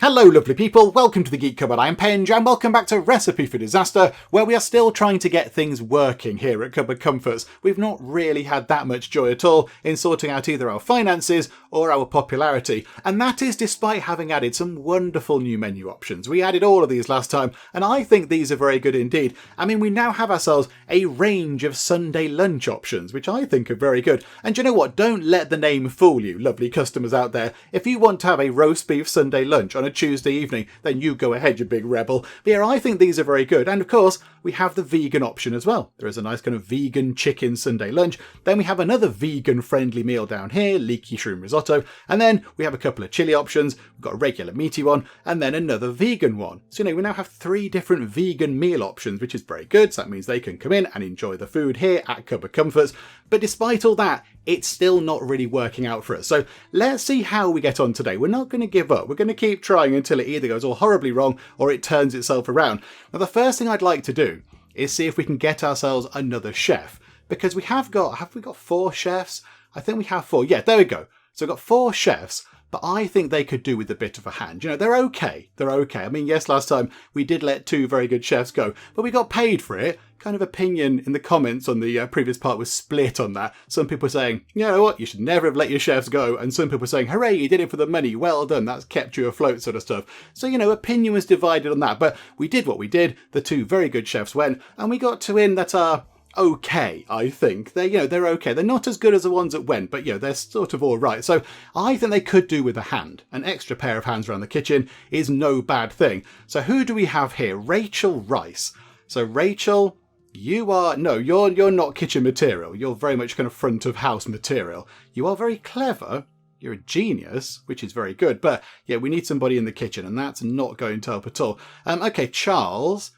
Hello lovely people, welcome to the Geek Cupboard. I'm Penge and welcome back to Recipe for Disaster, where we are still trying to get things working here at Cupboard Comforts. We've not really had that much joy at all in sorting out either our finances or our popularity, and that is despite having added some wonderful new menu options. We added all of these last time, and I think these are very good indeed. I mean, we now have ourselves a range of Sunday lunch options, which I think are very good. And do you know what? Don't let the name fool you, lovely customers out there. If you want to have a roast beef Sunday lunch on a Tuesday evening, then you go ahead, you big rebel. But yeah, I think these are very good. And of course, we have the vegan option as well. There is a nice kind of vegan chicken Sunday lunch. Then we have another vegan friendly meal down here, leeky shroom risotto. And then we have a couple of chili options. We've got a regular meaty one and then another vegan one. So, we now have 3 different vegan meal options, which is very good. So that means they can come in and enjoy the food here at Cupboard Comforts. But despite all that, it's still not really working out for us. So let's see how we get on today. We're not going to give up. We're going to keep trying until it either goes all horribly wrong or it turns itself around. Now, the first thing I'd like to do is see if we can get ourselves another chef, because we have we got 4 chefs? I think we have 4. Yeah, there we go. So we've got 4 chefs, but I think they could do with a bit of a hand. They're okay. They're okay. I mean, yes, last time we did let 2 very good chefs go, but we got paid for it. Kind of opinion in the comments on the previous part was split on that. Some people were saying, you know what, you should never have let your chefs go. And some people were saying, hooray, you did it for the money. Well done. That's kept you afloat, sort of stuff. So, opinion was divided on that. But we did what we did. The 2 very good chefs went, and we got 2 in that are okay, I think. They're okay. They're not as good as the ones that went, but they're sort of all right. So I think they could do with a hand. An extra pair of hands around the kitchen is no bad thing. So who do we have here? Rachel Rice. So Rachel, you're not kitchen material. You're very much kind of front of house material. You are very clever. You're a genius, which is very good. But yeah, we need somebody in the kitchen, and that's not going to help at all. Okay, Charles.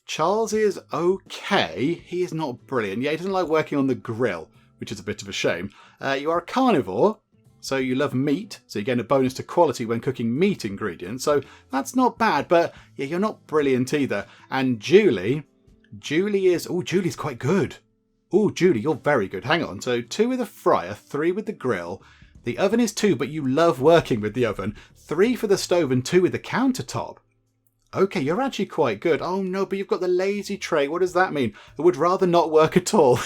Charles is okay. He is not brilliant. Yeah, he doesn't like working on the grill, which is a bit of a shame. You are a carnivore, so you love meat. So you're getting a bonus to quality when cooking meat ingredients. So that's not bad, but yeah, you're not brilliant either. And Julie's quite good. Oh, Julie, you're very good. Hang on. So 2 with the fryer, 3 with the grill. The oven is 2, but you love working with the oven. 3 for the stove and 2 with the countertop. Okay, you're actually quite good. Oh no, but you've got the lazy tray. What does that mean? It would rather not work at all.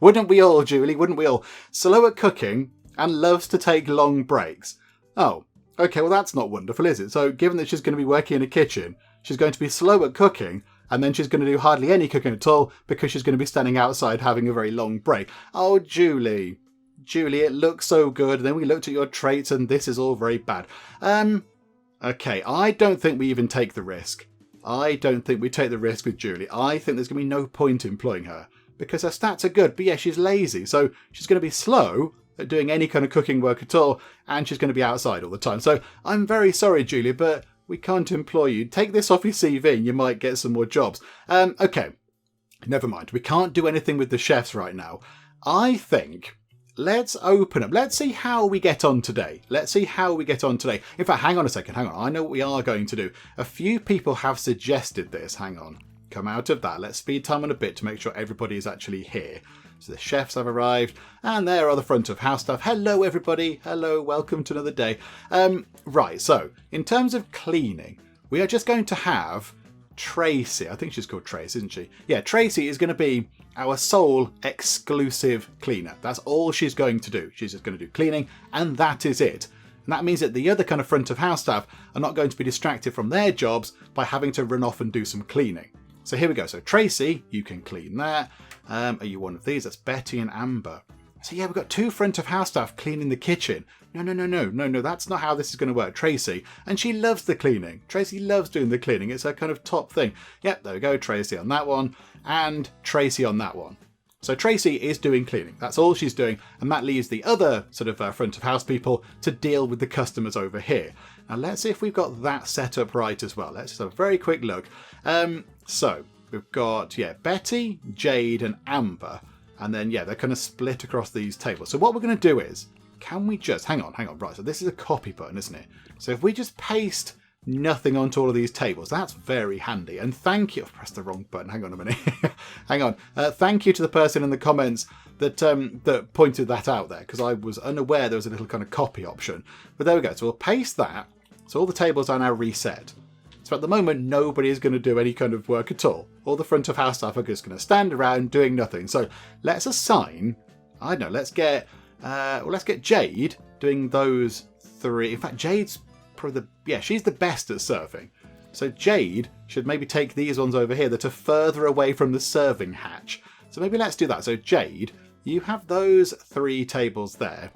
Wouldn't we all, Julie? Wouldn't we all? Slow at cooking and loves to take long breaks. Oh, okay, well that's not wonderful, is it? So given that she's going to be working in a kitchen, she's going to be slow at cooking, and then she's going to do hardly any cooking at all because she's going to be standing outside having a very long break. Oh, Julie, it looks so good. And then we looked at your traits and this is all very bad. Okay, I don't think we even take the risk. I don't think we take the risk with Julie. I think there's going to be no point employing her because her stats are good, but yeah, she's lazy. So she's going to be slow at doing any kind of cooking work at all, and she's going to be outside all the time. So I'm very sorry, Julie, but we can't employ you. Take this off your CV and you might get some more jobs. Okay, never mind. We can't do anything with the chefs right now. I think let's open up. Let's see how we get on today. In fact, hang on a second. I know what we are going to do. A few people have suggested this. Hang on. Come out of that. Let's speed time on a bit to make sure everybody is actually here. So the chefs have arrived, and there are the front of house staff. Hello, everybody. Hello, welcome to another day. Right, so in terms of cleaning, we are just going to have Tracy. I think she's called Trace, isn't she? Yeah, Tracy is going to be our sole exclusive cleaner. That's all she's going to do. She's just going to do cleaning, and that is it. And that means that the other kind of front of house staff are not going to be distracted from their jobs by having to run off and do some cleaning. So here we go. So Tracy, you can clean that. Are you one of these? That's Betty and Amber. So yeah, we've got 2 front of house staff cleaning the kitchen. No, that's not how this is going to work. Tracy, and she loves the cleaning. Tracy loves doing the cleaning. It's her kind of top thing. Yep, there we go. Tracy on that one and Tracy on that one. So Tracy is doing cleaning. That's all she's doing. And that leaves the other sort of front of house people to deal with the customers over here. Now let's see if we've got that set up right as well. Let's just have a very quick look. So we've got, Betty, Jade and Amber. And then, they're kind of split across these tables. So what we're going to do is, can we just, hang on. Right, so this is a copy button, isn't it? So if we just paste nothing onto all of these tables, that's very handy. And thank you, I've pressed the wrong button. Hang on a minute. Hang on. Thank you to the person in the comments that that pointed that out there, because I was unaware there was a little kind of copy option. But there we go. So we'll paste that So all the tables are now reset. So at the moment, nobody is going to do any kind of work at all. All the front of house staff are just going to stand around doing nothing. So let's assign, I don't know, let's get Jade doing those 3. In fact, Jade's probably she's the best at serving. So Jade should maybe take these ones over here that are further away from the serving hatch. So maybe let's do that. So Jade, you have those 3 tables there.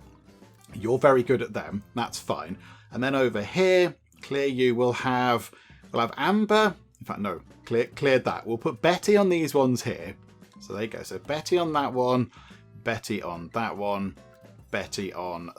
You're very good at them. That's fine. And then over here, clear you, we'll have Amber. In fact, no, cleared that. We'll put Betty on these ones here. So there you go. So Betty on that one, Betty on that one, Betty on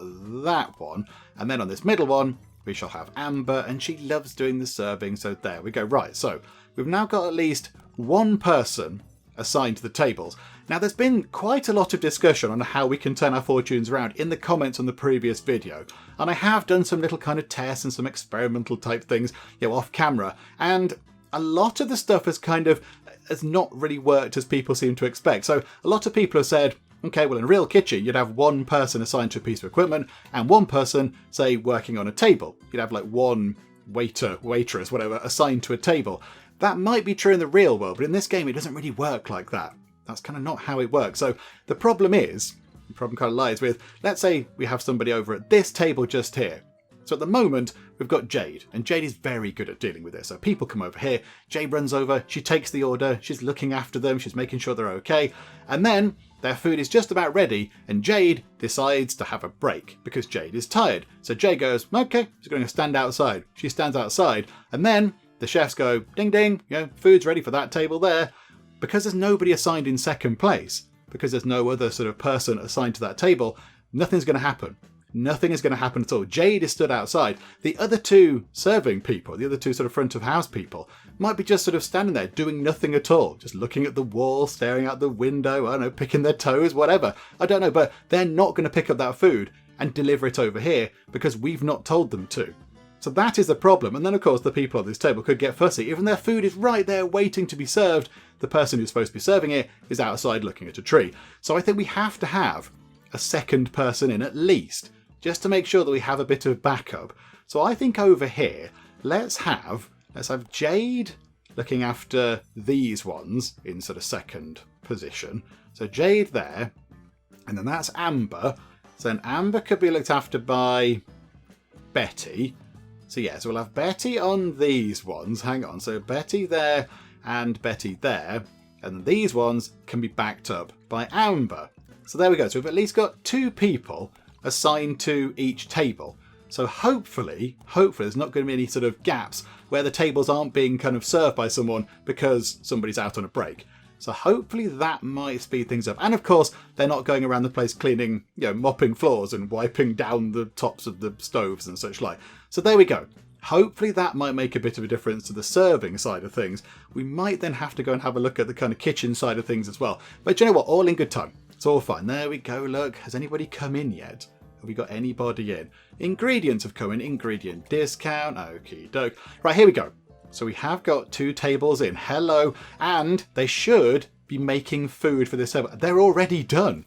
that one. And then on this middle one, we shall have Amber, and she loves doing the serving. So there we go. Right, so we've now got at least one person assigned to the tables. Now, there's been quite a lot of discussion on how we can turn our fortunes around in the comments on the previous video. And I have done some little kind of tests and some experimental type things, off camera. And a lot of the stuff has not really worked as people seem to expect. So a lot of people have said, okay, well, in a real kitchen, you'd have one person assigned to a piece of equipment and one person, say, working on a table. You'd have like one waiter, waitress, whatever, assigned to a table. That might be true in the real world, but in this game, it doesn't really work like that. That's kind of not how it works. So the problem kind of lies with, let's say we have somebody over at this table just here. So at the moment, we've got Jade, and Jade is very good at dealing with this. So people come over here, Jade runs over, she takes the order, she's looking after them, she's making sure they're okay. And then their food is just about ready, and Jade decides to have a break because Jade is tired. So Jade goes, okay, she's going to stand outside. She stands outside, and then the chefs go, ding, ding, food's ready for that table there. Because there's nobody assigned in second place, because there's no other sort of person assigned to that table, nothing's going to happen. Nothing is going to happen at all. Jade is stood outside. The other 2 serving people, the other 2 sort of front of house people, might be just sort of standing there doing nothing at all. Just looking at the wall, staring out the window, I don't know, picking their toes, whatever. I don't know, but they're not going to pick up that food and deliver it over here because we've not told them to. So that is the problem. And then, of course, the people at this table could get fussy. Even their food is right there waiting to be served, the person who's supposed to be serving it is outside looking at a tree. So I think we have to have a second person in at least, just to make sure that we have a bit of backup. So I think over here, let's have Jade looking after these ones in sort of second position. So Jade there, and then that's Amber. So then Amber could be looked after by Betty. So we'll have Betty on these ones. Hang on. So Betty there and Betty there. And these ones can be backed up by Amber. So there we go. So we've at least got 2 people assigned to each table. So hopefully there's not going to be any sort of gaps where the tables aren't being kind of served by someone because somebody's out on a break. So hopefully that might speed things up. And of course, they're not going around the place cleaning, mopping floors and wiping down the tops of the stoves and such like. So there we go. Hopefully that might make a bit of a difference to the serving side of things. We might then have to go and have a look at the kind of kitchen side of things as well. But you know what? All in good time. It's all fine. There we go. Look, has anybody come in yet? Have we got anybody in? Ingredients have come in. Ingredient discount. Okie doke. Right, here we go. So we have got 2 tables in. Hello. And they should be making food for this table. They're already done.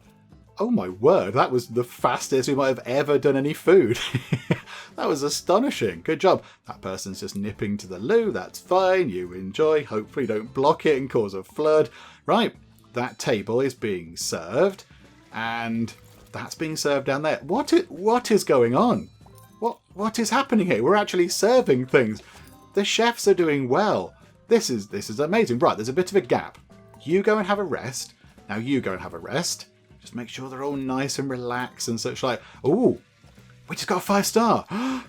Oh my word. That was the fastest we might have ever done any food. That was astonishing. Good job. That person's just nipping to the loo. That's fine. You enjoy. Hopefully don't block it and cause a flood. Right. That table is being served. And that's being served down there. What is going on? What is happening here? We're actually serving things. The chefs are doing well. This is amazing. Right, there's a bit of a gap. You go and have a rest. Now you go and have a rest. Just make sure they're all nice and relaxed and such like. Ooh, we just got a 5-star.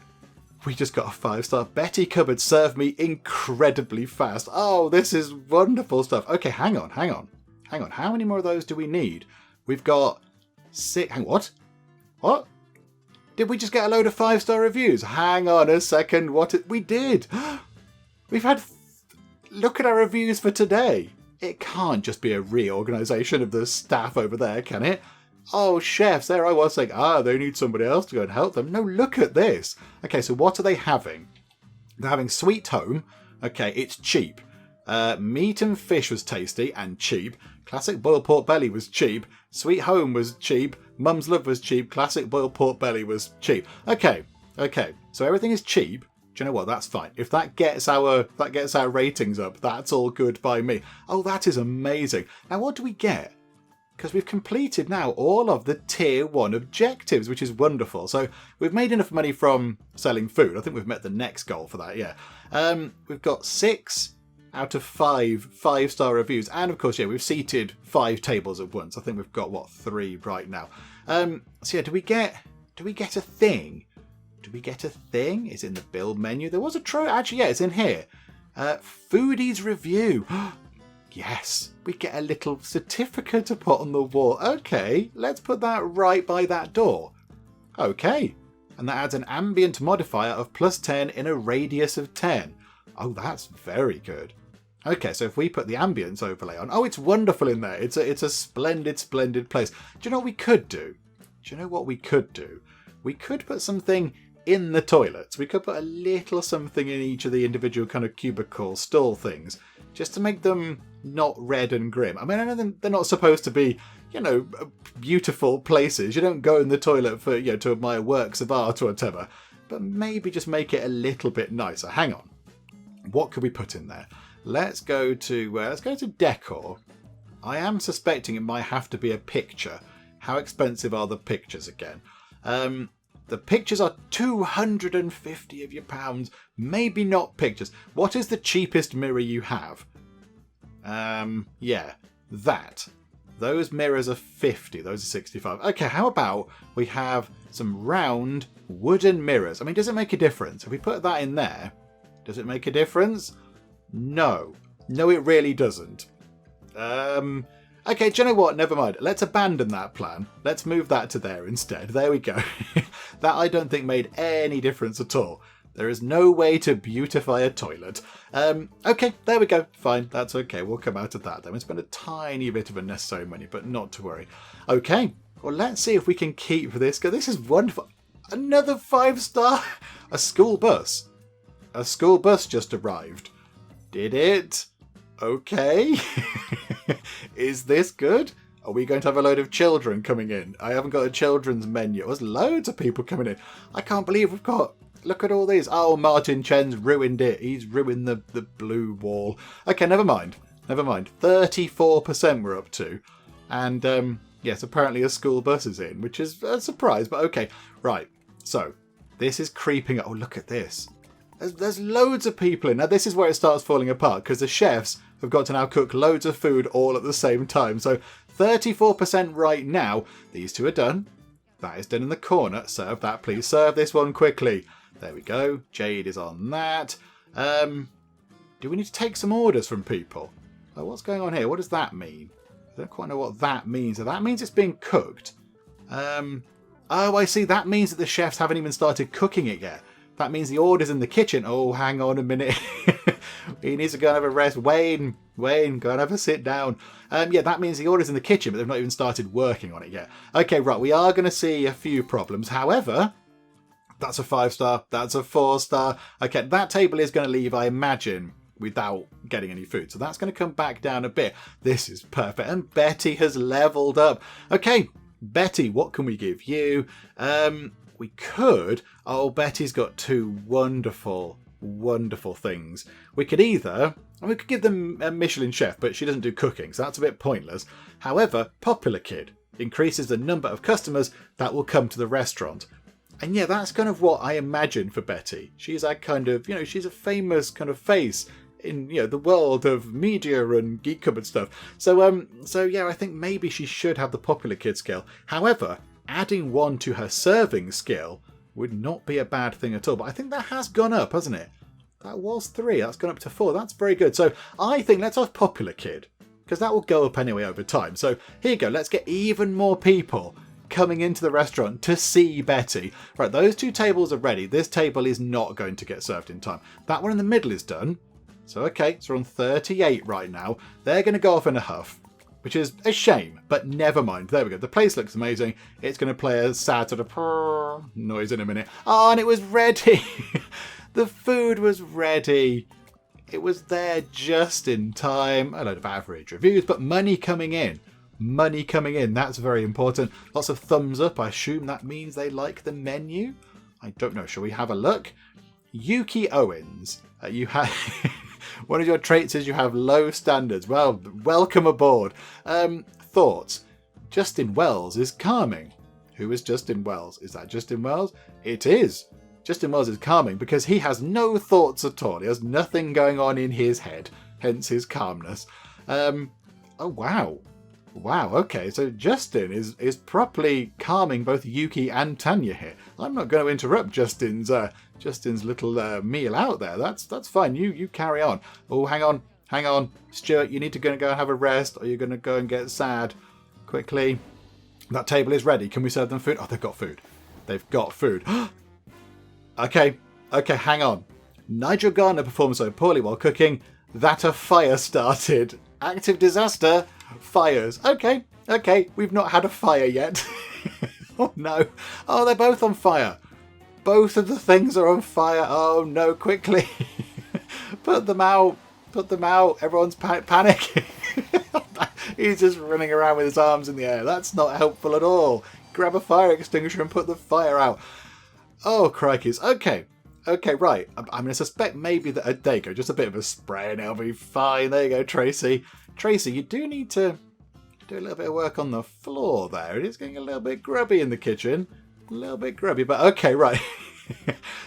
We just got a 5-star. Betty Cupboard served me incredibly fast. Oh, this is wonderful stuff. Okay, hang on. How many more of those do we need? We've got 6. Hang on, what? Did we just get a load of 5-star reviews? Hang on a second. We did. We've had... Look at our reviews for today. It can't just be a reorganisation of the staff over there, can it? Oh, chefs, there I was saying, they need somebody else to go and help them. No, look at this. Okay, so what are they having? They're having Sweet Home. Okay, it's cheap. Meat and fish was tasty and cheap. Classic boiled pork belly was cheap. Sweet Home was cheap. Mum's Love was cheap. Classic boiled pork belly was cheap. Okay. So everything is cheap. Do you know what? That's fine. If that gets our ratings up, that's all good by me. Oh, that is amazing. Now, what do we get? Because we've completed now all of the tier 1 objectives, which is wonderful. So we've made enough money from selling food. I think we've met the next goal for that, yeah. We've got 6 out of 5 5-star reviews. And of course, yeah, we've seated 5 tables at once. I think we've got, 3 right now. So yeah, do we get a thing? Do we get a thing? It's in the build menu. There was a trophy. Actually, yeah, it's in here. Foodies review. Yes, we get a little certificate to put on the wall. Okay, let's put that right by that door. Okay, and that adds an ambient modifier of +10 in a radius of 10. Oh, that's very good. Okay, so if we put the ambience overlay on, oh, it's wonderful in there. It's a splendid, splendid place. Do you know what we could do? We could put something in the toilets. We could put a little something in each of the individual kind of cubicle stall things, just to make them not red and grim. I mean, I know they're not supposed to be, beautiful places. You don't go in the toilet for, to admire works of art or whatever, but maybe just make it a little bit nicer. Hang on. What could we put in there? Let's go to decor. I am suspecting it might have to be a picture. How expensive are the pictures again? The pictures are 250 of your pounds. Maybe not pictures. What is the cheapest mirror you have? Yeah, that. Those mirrors are 50. Those are 65. Okay, how about we have some round wooden mirrors? I mean, does it make a difference? If we put that in there, does it make a difference? No. No, it really doesn't. Okay, do you know what? Never mind. Let's abandon that plan. Let's move that to there instead. There we go. That I don't think made any difference at all. There is no way to beautify a toilet. Okay, there we go. Fine, that's okay. We'll come out of that then. We spend a tiny bit of unnecessary money, but not to worry. Okay, well, let's see if we can keep this. This is wonderful. Another 5-star. A school bus. A school bus just arrived. Did it? Okay. Is this good? Are we going to have a load of children coming in? I haven't got a children's menu. There's loads of people coming in. I can't believe we've got... Look at all these. Oh, Martin Chen's ruined it. He's ruined the blue wall. Okay, never mind. 34% we're up to. And, yes, apparently a school bus is in, which is a surprise, but okay. Right, so this is creeping up. Oh, look at this. There's loads of people in. Now, this is where it starts falling apart, because the chefs have got to now cook loads of food all at the same time. So 34% right now. These two are done. That is done in the corner. Serve that, please. Serve this one quickly. There we go. Jade is on that. Do we need to take some orders from people? Oh, what's going on here? What does that mean? I don't quite know what that means. So that means it's being cooked. Oh, I see. That means that the chefs haven't even started cooking it yet. That means the order's in the kitchen. Oh, hang on a minute. He needs to go and have a rest. Wayne, go and have a sit down. Yeah, that means the order's in the kitchen, but they've not even started working on it yet. Okay, right. We are going to see a few problems. However... That's a 5-star. That's a 4-star. Okay, that table is going to leave, I imagine, without getting any food. So that's going to come back down a bit. This is perfect. And Betty has leveled up. Okay, Betty, what can we give you? We could... Oh, Betty's got 2 wonderful, wonderful things. We could either... We could give them a Michelin chef, but she doesn't do cooking, so that's a bit pointless. However, Popular Kid increases the number of customers that will come to the restaurant. And yeah, that's kind of what I imagine for Betty. She's that kind of, she's a famous kind of face in, the world of media and Geek Cupboard stuff. So yeah, I think maybe she should have the Popular Kid skill. However, adding 1 to her serving skill would not be a bad thing at all. But I think that has gone up, hasn't it? That was 3. That's gone up to 4. That's very good. So I think let's have Popular Kid, because that will go up anyway over time. So here you go. Let's get even more people coming into the restaurant to see Betty. Right, those 2 tables are ready. This table is not going to get served in time. That one in the middle is done. So, okay, so we're on 38 right now. They're going to go off in a huff, which is a shame, but never mind. There we go. The place looks amazing. It's going to play a sad sort of purr noise in a minute. Oh, and it was ready. The food was ready. It was there just in time. A load of average reviews, but money coming in. Money coming in, that's very important. Lots of thumbs up. I assume that means they like the menu. I don't know. Shall we have a look? Yuki Owens, you have one of your traits is you have low standards. Well, welcome aboard. Thoughts. Justin Wells is calming. Who is Justin Wells? Is that Justin Wells? It is. Justin Wells is calming because he has no thoughts at all. He has nothing going on in his head, hence his calmness. Oh, wow. Wow, okay, so Justin is properly calming both Yuki and Tanya here. I'm not going to interrupt Justin's little meal out there. That's fine. You carry on. Oh, hang on. Stuart, you need to go and have a rest, or you're going to go and get sad. Quickly. That table is ready. Can we serve them food? Oh, they've got food. They've got food. Okay, hang on. Nigel Garner performed so poorly while cooking that a fire started. Active disaster. Fires. Okay. We've not had a fire yet. Oh no. Oh, they're both on fire. Both of the things are on fire. Oh no, quickly. Put them out. Everyone's panicking. He's just running around with his arms in the air. That's not helpful at all. Grab a fire extinguisher and put the fire out. Oh, crikeys. Okay, right. I'm going to suspect maybe that... there you go. Just a bit of a spray and it'll be fine. There you go, Tracy. Tracy, you do need to do a little bit of work on the floor there. It is getting a little bit grubby in the kitchen. A little bit grubby, but okay, right.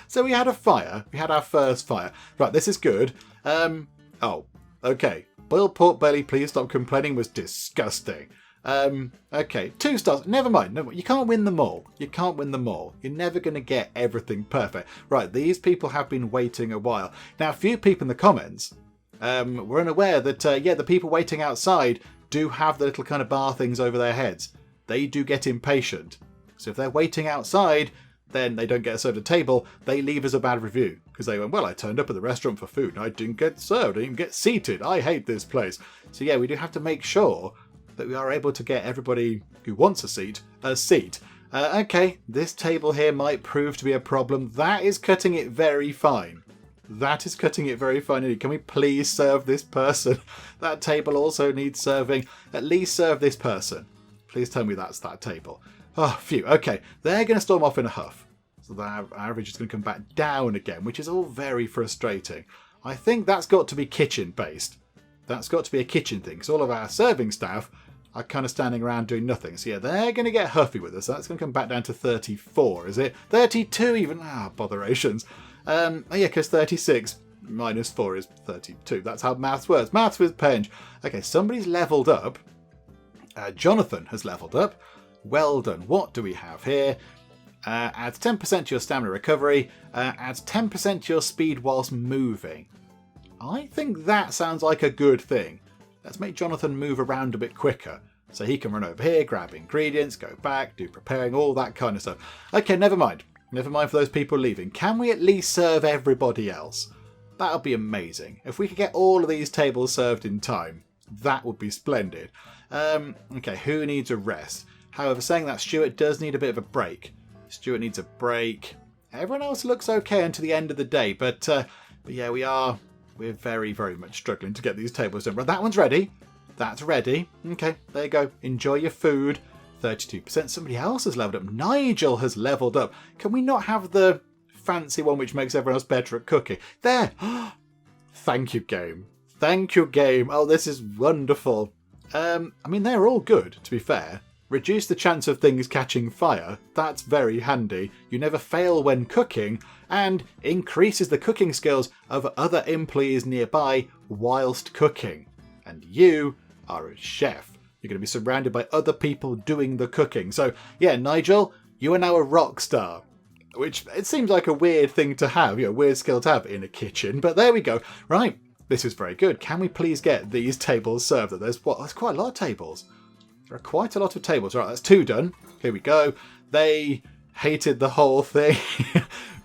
So we had a fire. We had our first fire. Right, this is good. Oh, okay. Boiled pork belly, please stop complaining, was disgusting. Okay, 2 stars. Never mind. You can't win them all. You're never going to get everything perfect. Right, these people have been waiting a while. Now, a few people in the comments were unaware that, the people waiting outside do have the little kind of bar things over their heads. They do get impatient. So if they're waiting outside, then they don't get served a table, they leave us a bad review. Because they went, well, I turned up at the restaurant for food and I didn't get served. I didn't even get seated. I hate this place. So yeah, we do have to make sure that we are able to get everybody who wants a seat. Okay, this table here might prove to be a problem. That is cutting it very fine. Can we please serve this person? That table also needs serving. At least serve this person. Please tell me that's that table. Oh, phew. Okay, they're going to storm off in a huff. So the average is going to come back down again, which is all very frustrating. I think that's got to be kitchen-based. That's got to be a kitchen thing, because all of our serving staff are kind of standing around doing nothing. So yeah, they're going to get huffy with us. That's going to come back down to 34, is it? 32 even? Ah, botherations. Oh yeah, because 36 minus 4 is 32. That's how maths works. Maths with Penge. Okay, somebody's leveled up. Jonathan has leveled up. Well done. What do we have here? Adds 10% to your stamina recovery. Adds 10% to your speed whilst moving. I think that sounds like a good thing. Let's make Jonathan move around a bit quicker. So he can run over here, grab ingredients, go back, do preparing, all that kind of stuff. Okay, never mind. Never mind for those people leaving. Can we at least serve everybody else? That would be amazing. If we could get all of these tables served in time, that would be splendid. Okay, who needs a rest? However, saying that, Stuart does need a bit of a break. Stuart needs a break. Everyone else looks okay until the end of the day, but yeah, we're very, very much struggling to get these tables done. Right, that one's ready. That's ready. Okay, there you go. Enjoy your food. 32%. Somebody else has leveled up. Nigel has leveled up. Can we not have the fancy one which makes everyone else better at cooking? There. Thank you, game. Thank you, game. Oh, this is wonderful. I mean, they're all good, to be fair. Reduce the chance of things catching fire. That's very handy. You never fail when cooking. And increases the cooking skills of other employees nearby whilst cooking. And you are a chef. You're going to be surrounded by other people doing the cooking. So, yeah, Nigel, you are now a rock star. Which, it seems like a weird thing to have, a weird skill to have in a kitchen. But there we go. Right, this is very good. Can we please get these tables served? There's quite a lot of tables. There are quite a lot of tables. Right, that's 2 done. Here we go. They hated the whole thing.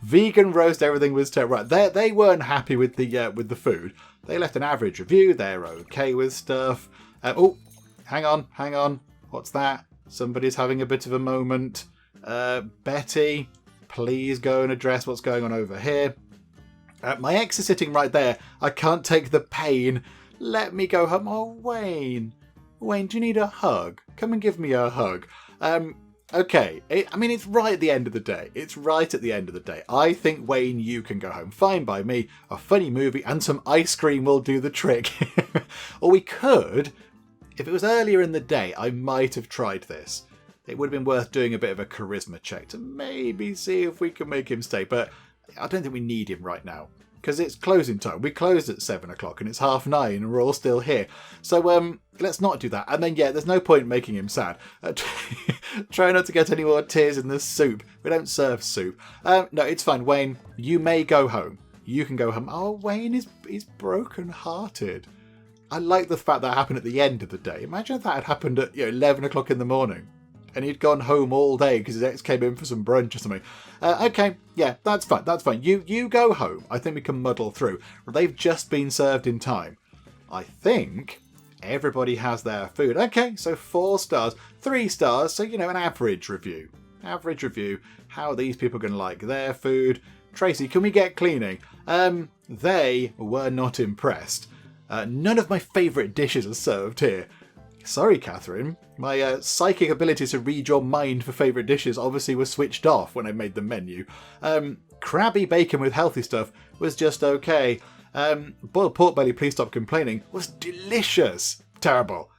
Vegan roast, everything was terrible. Right, they weren't happy with the food. They left an average review. They're okay with stuff. Oh, hang on. What's that? Somebody's having a bit of a moment. Betty, please go and address what's going on over here. My ex is sitting right there. I can't take the pain. Let me go home. Oh, Wayne. Wayne, do you need a hug? Come and give me a hug. Okay, it's right at the end of the day. It's right at the end of the day. I think, Wayne, you can go home. Fine by me. A funny movie and some ice cream will do the trick. Or we could, if it was earlier in the day, I might have tried this. It would have been worth doing a bit of a charisma check to maybe see if we can make him stay. But I don't think we need him right now, because it's closing time. We closed at 7 o'clock and it's 9:30 and we're all still here. So let's not do that. And then, yeah, there's no point making him sad. Try not to get any more tears in the soup. We don't serve soup. No, it's fine. Wayne, you may go home. You can go home. Oh, Wayne is broken-hearted. I like the fact that happened at the end of the day. Imagine if that had happened at 11 o'clock in the morning and he'd gone home all day because his ex came in for some brunch or something. Okay, yeah, that's fine. That's fine. You go home. I think we can muddle through. They've just been served in time. I think everybody has their food. Okay, so 4 stars, 3 stars. So, an average review. Average review. How are these people going to like their food? Tracy, can we get cleaning? They were not impressed. None of my favourite dishes are served here. Sorry, Catherine. My psychic ability to read your mind for favourite dishes obviously was switched off when I made the menu. Crabby bacon with healthy stuff was just okay. Boiled pork belly, please stop complaining, was delicious. Terrible.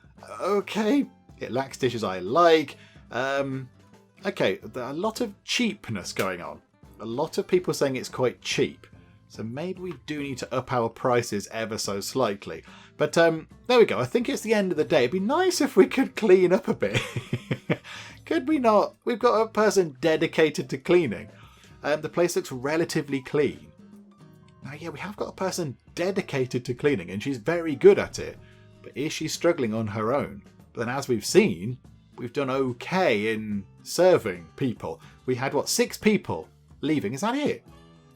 Okay. It lacks dishes I like. Okay, there are a lot of cheapness going on. A lot of people saying it's quite cheap. So maybe we do need to up our prices ever so slightly. But there we go. I think it's the end of the day. It'd be nice if we could clean up a bit. Could we not? We've got a person dedicated to cleaning. The place looks relatively clean. Now, yeah, we have got a person dedicated to cleaning, and she's very good at it. But is she struggling on her own? But then, as we've seen, we've done okay in serving people. We had, 6 people leaving? Is that it?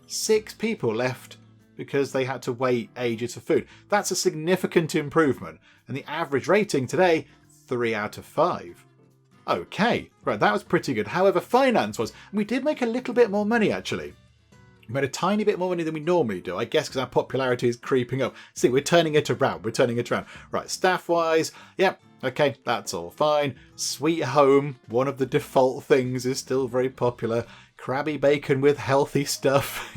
6 people left because they had to wait ages for food. That's a significant improvement. And the average rating today, 3 out of 5. Okay, right, that was pretty good. However, finance was, we did make a little bit more money actually. We made a tiny bit more money than we normally do, I guess because our popularity is creeping up. See, we're turning it around. Right, staff-wise, yep, okay, that's all fine. Sweet home, one of the default things, is still very popular. Crabby bacon with healthy stuff,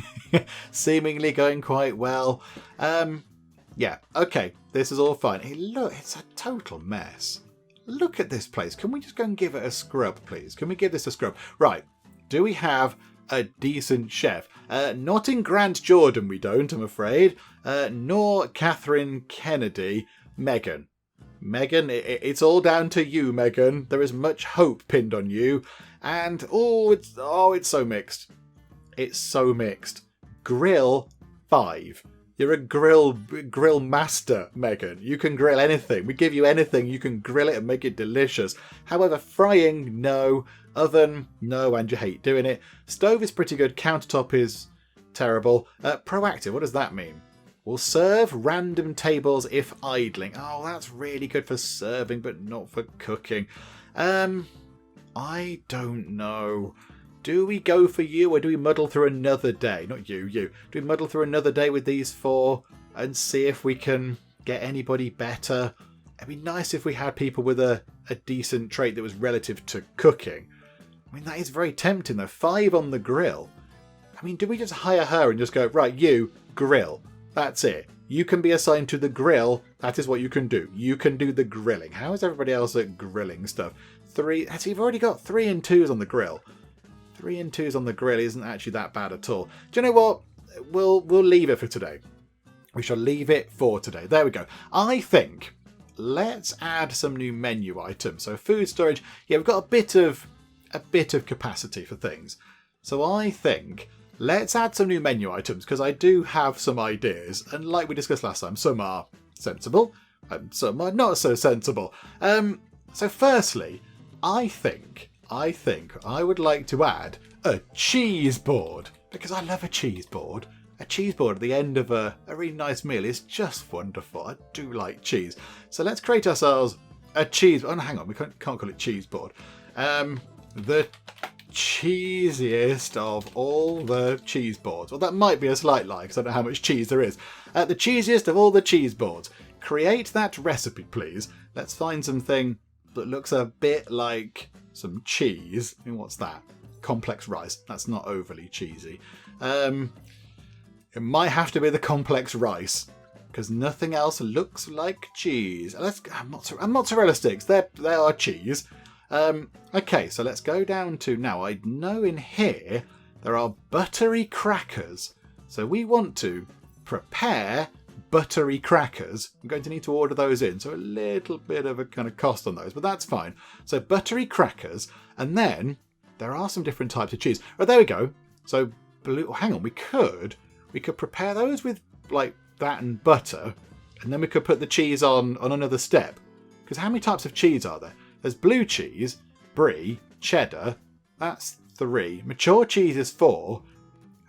seemingly going quite well. Yeah, okay, this is all fine. Hey, look, it's a total mess. Look at this place. Can we just go and give it a scrub, please? Can we give this a scrub? Right, do we have a decent chef? Not in Grant Jordan, we don't, I'm afraid. Nor Catherine Kennedy. Megan, it's all down to you, Megan. There is much hope pinned on you. And, it's so mixed. It's so mixed. Grill, 5. You're a grill master, Megan. You can grill anything. We give you anything. You can grill it and make it delicious. However, frying, no. Oven, no, and you hate doing it. Stove is pretty good. Countertop is terrible. Proactive, what does that mean? Will serve random tables if idling. Oh, that's really good for serving, but not for cooking. I don't know. Do we go for you or do we muddle through another day? Not you. Do we muddle through another day with these 4 and see if we can get anybody better? It'd be nice if we had people with a decent trait that was relative to cooking. I mean, that is very tempting though. 5 on the grill. I mean, do we just hire her and just go, right, you, grill. That's it. You can be assigned to the grill. That is what you can do. You can do the grilling. How is everybody else at grilling stuff? 3. Actually, you've already got 3 and 2s on the grill. 3 and 2s on the grill isn't actually that bad at all. Do you know what? We'll leave it for today. We shall leave it for today. There we go. I think let's add some new menu items. So food storage. Yeah, we've got a bit of capacity for things. So I think let's add some new menu items because I do have some ideas. And like we discussed last time, some are sensible and some are not so sensible. So firstly, I think I would like to add a cheese board because I love a cheese board. A cheese board at the end of a really nice meal is just wonderful. I do like cheese. So let's create ourselves a cheese... Oh, no, hang on. We can't call it cheese board. The cheesiest of all the cheese boards. Well, that might be a slight lie because I don't know how much cheese there is. The cheesiest of all the cheese boards. Create that recipe, please. Let's find something that looks a bit like some cheese. I mean, what's that? Complex rice. That's not overly cheesy. It might have to be the complex rice, because nothing else looks like cheese. Mozzarella sticks. They are cheese. Okay, so let's go down to now. I know in here there are buttery crackers. So we want to prepare buttery crackers. I'm going to need to order those in. So a little bit of a kind of cost on those, but that's fine. So buttery crackers. And then there are some different types of cheese. Oh, there we go. So hang on, we could prepare those with like that and butter, and then we could put the cheese on another step. Because how many types of cheese are there? There's blue cheese, brie, cheddar. That's 3. Mature cheese is 4.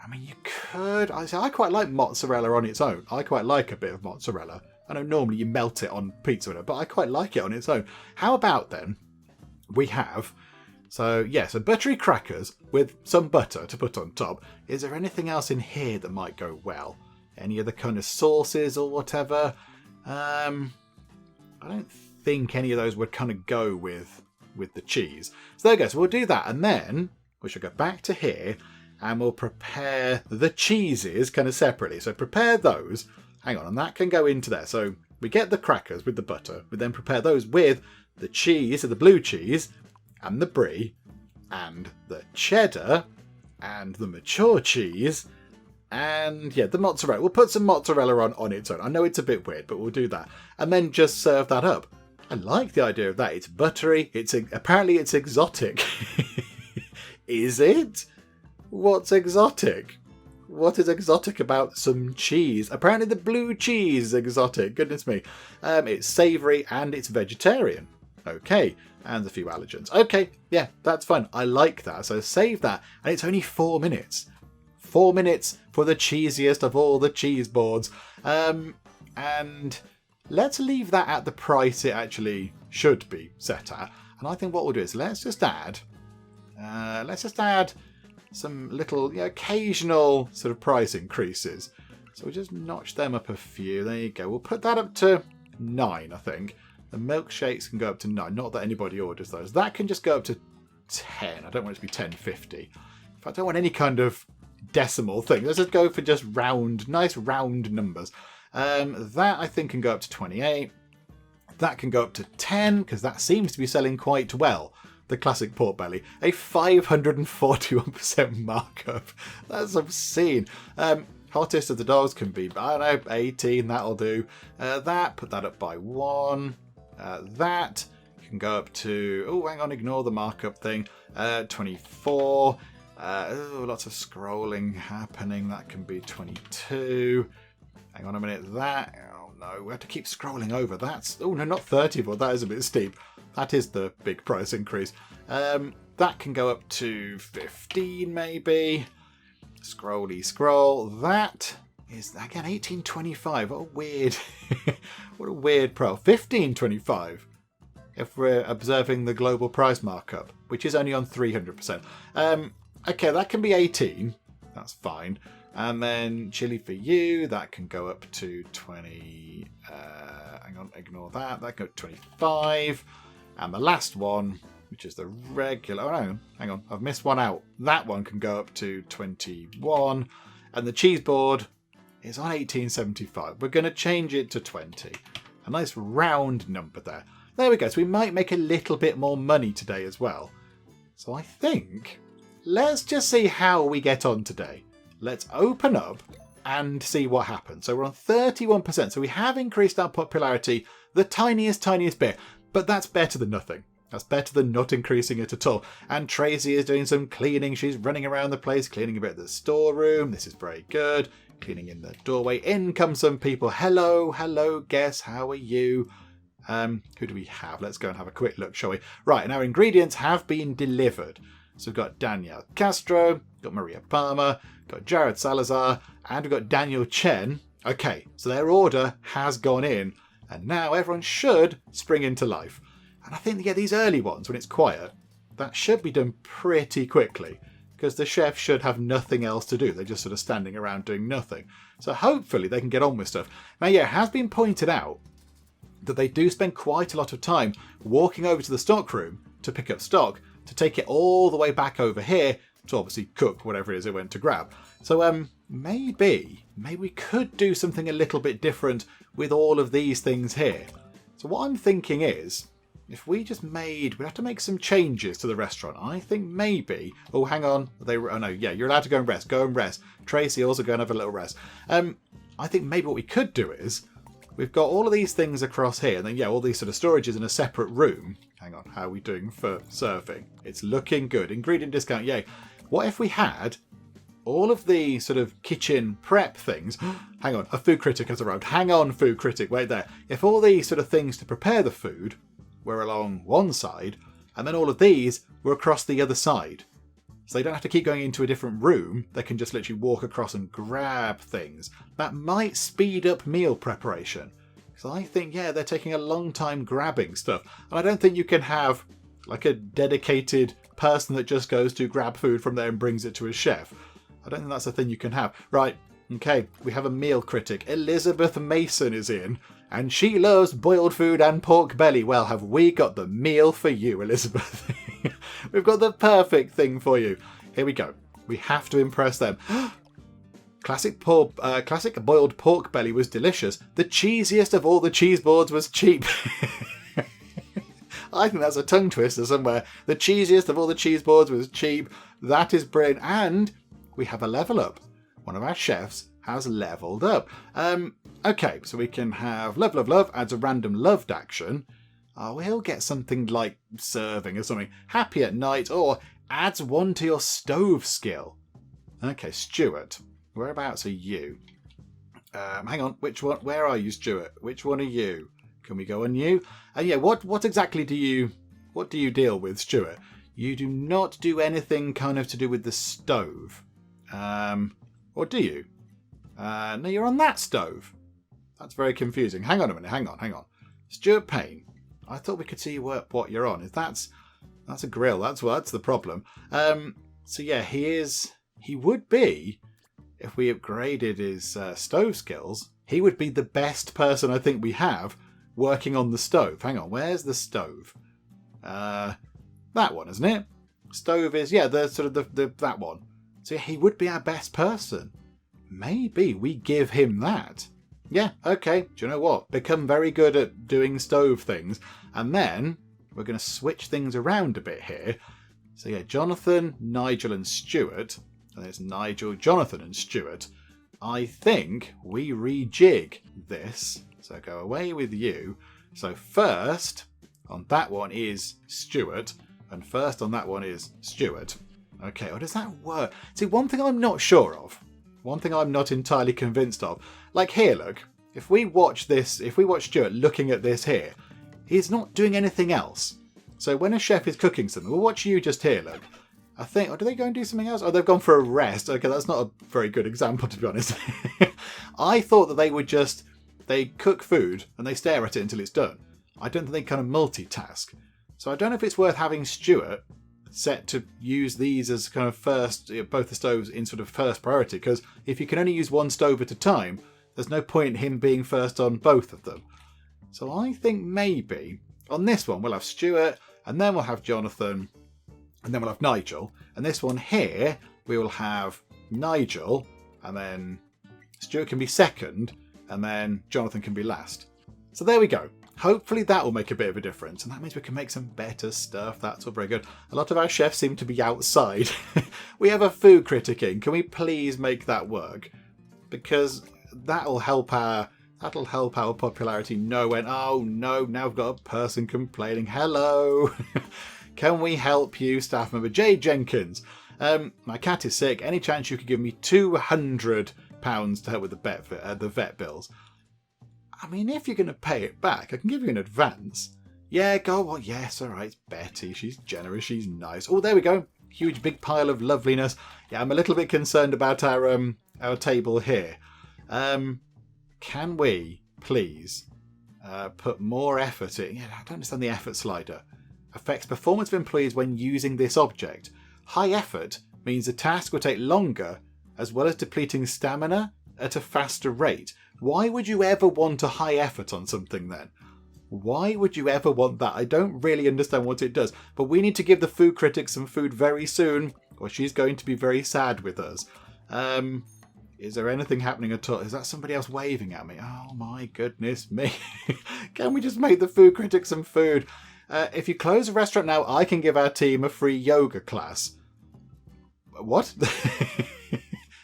I mean, you could. I quite like mozzarella on its own. I quite like a bit of mozzarella. I know normally you melt it on pizza, but I quite like it on its own. How about then we have, so buttery crackers with some butter to put on top. Is there anything else in here that might go well? Any other kind of sauces or whatever? I don't think any of those would kind of go with the cheese. So there we go. So we'll do that, and then we shall go back to here, and we'll prepare the cheeses kind of separately. So prepare those. Hang on, and that can go into there. So we get the crackers with the butter. We then prepare those with the cheese, so the blue cheese, and the brie, and the cheddar, and the mature cheese, and the mozzarella. We'll put some mozzarella on its own. I know it's a bit weird, but we'll do that. And then just serve that up. I like the idea of that. It's buttery. Apparently it's exotic. Is it? What's exotic? What is exotic about some cheese? Apparently the blue cheese is exotic. Goodness me. It's savoury and it's vegetarian. Okay. And a few allergens. Okay. Yeah, that's fine. I like that. So save that. And it's only 4 minutes. 4 minutes for the cheesiest of all the cheese boards. And let's leave that at the price it actually should be set at. And I think what we'll do is let's just add some little occasional sort of price increases. So we'll just notch them up a few. There you go. We'll put that up to 9, I think. The milkshakes can go up to 9. Not that anybody orders those. That can just go up to 10. I don't want it to be 10.50. In fact, I don't want any kind of decimal thing. Let's just go for just nice round numbers. That I think can go up to 28. That can go up to 10 because that seems to be selling quite well. The classic pork belly, a 541% markup. That's obscene. Hottest of the dogs can be, I don't know, 18. That'll do. Put that up by 1. That can go up to, oh, hang on, ignore the markup thing. 24. Lots of scrolling happening. That can be 22. Hang on a minute. That, oh no, we have to keep scrolling over. That's, oh no, not 34. That is a bit steep. That is the big price increase. That can go up to 15 maybe. Scroll. That is, again, 18.25. What a weird, what a weird pro. 15.25 if we're observing the global price markup, which is only on 300%. Okay, that can be 18. That's fine. And then chili for you, that can go up to 20. Hang on, ignore that. That can go to 25. And the last one, which is the regular. Oh no, hang on, I've missed one out. That one can go up to 21. And the cheese board is on 18.75. We're going to change it to 20. A nice round number there. There we go. So we might make a little bit more money today as well. So I think let's just see how we get on today. Let's open up and see what happens. So we're on 31%. So we have increased our popularity the tiniest bit. But that's better than nothing. That's better than not increasing it at all. And Tracy is doing some cleaning. She's running around the place, cleaning a bit of the storeroom. This is very good. Cleaning in the doorway. In come some people. Hello, guess, how are you? Who do we have? Let's go and have a quick look, shall we? Right, and our ingredients have been delivered. So we've got Danielle Castro, got Maria Palmer, got Jared Salazar, and we've got Daniel Chen. Okay, so their order has gone in. And now everyone should spring into life. And I think, these early ones, when it's quiet, that should be done pretty quickly. Because the chef should have nothing else to do. They're just sort of standing around doing nothing. So hopefully they can get on with stuff. Now, it has been pointed out that they do spend quite a lot of time walking over to the stock room to pick up stock to take it all the way back over here to obviously cook whatever it is it went to grab. So maybe we could do something a little bit different with all of these things here. So what I'm thinking is, if we just we'd have to make some changes to the restaurant. I think maybe, oh hang on, you're allowed to go and rest. Tracy, also go and have a little rest. I think maybe what we could do is, we've got all of these things across here, and then all these sort of storages in a separate room. Hang on, how are we doing for serving? It's looking good. Ingredient discount, yay. What if we had all of the sort of kitchen prep things? Hang on, a food critic has arrived. Hang on, food critic, wait there. If all these sort of things to prepare the food were along one side, and then all of these were across the other side, so they don't have to keep going into a different room, they can just literally walk across and grab things. That might speed up meal preparation. Because I think, they're taking a long time grabbing stuff. And I don't think you can have like a dedicated person that just goes to grab food from there and brings it to a chef. I don't think that's a thing you can have. Right, okay, we have a meal critic. Elizabeth Mason is in, and she loves boiled food and pork belly. Well, have we got the meal for you, Elizabeth? We've got the perfect thing for you. Here we go. We have to impress them. Classic boiled pork belly was delicious. The cheesiest of all the cheese boards was cheap. I think that's a tongue twister somewhere. The cheesiest of all the cheese boards was cheap. That is brilliant. And we have a level up. One of our chefs has leveled up. Okay, so we can have level of love, adds a random loved action. We'll get something like serving or something. Happy at night, or adds one to your stove skill. Okay, Stuart. Whereabouts are you? Hang on, which one? Where are you, Stuart? Which one are you? Can we go on you? What exactly do you deal with, Stuart? You do not do anything kind of to do with the stove. Or do you? No, you're on that stove. That's very confusing. Hang on a minute, hang on. Stuart Payne. I thought we could see what you're on. That's a grill. That's the problem. He would be, if we upgraded his stove skills, he would be the best person I think we have working on the stove. Hang on, where's the stove? That one, isn't it? Stove is, the sort of that one. So he would be our best person. Maybe we give him that. Yeah, okay. Do you know what? Become very good at doing stove things. And then we're going to switch things around a bit here. So Jonathan, Nigel and Stuart. And it's Nigel, Jonathan and Stuart. I think we rejig this. So go away with you. So first on that one is Stuart. And first on that one is Stuart. Okay, or does that work? See, one thing I'm not sure of. One thing I'm not entirely convinced of. Like here, look. If we watch Stuart looking at this here, he's not doing anything else. So when a chef is cooking something, we'll watch you just here, look. I think, or do they go and do something else? Oh, they've gone for a rest. Okay, that's not a very good example, to be honest. I thought that they cook food and they stare at it until it's done. I don't think they kind of multitask. So I don't know if it's worth having Stuart set to use these as kind of first, both the stoves in sort of first priority, because if you can only use one stove at a time, there's no point in him being first on both of them. So I think maybe on this one we'll have Stuart, and then we'll have Jonathan, and then we'll have Nigel. And this one here, we will have Nigel, and then Stuart can be second, and then Jonathan can be last. So there we go. Hopefully that will make a bit of a difference, and that means we can make some better stuff. That's all very good. A lot of our chefs seem to be outside. We have a food critic in. Can we please make that work? Because that'll help our popularity know when, oh no, now we've got a person complaining. Hello. Can we help you, staff member? Jay Jenkins. My cat is sick. Any chance you could give me £200 to help with the vet bills? I mean, if you're going to pay it back, I can give you an advance. Yeah, go on. Yes, all right. It's Betty. She's generous. She's nice. Oh, there we go. Huge big pile of loveliness. Yeah, I'm a little bit concerned about our table here. Can we please put more effort in? Yeah, I don't understand the effort slider. Affects performance of employees when using this object. High effort means the task will take longer, as well as depleting stamina at a faster rate. Why would you ever want a high effort on something then? Why would you ever want that? I don't really understand what it does. But we need to give the food critic some food very soon, or she's going to be very sad with us. Is there anything happening at all? Is that somebody else waving at me? Oh my goodness me. Can we just make the food critic some food? If you close a restaurant now, I can give our team a free yoga class. What?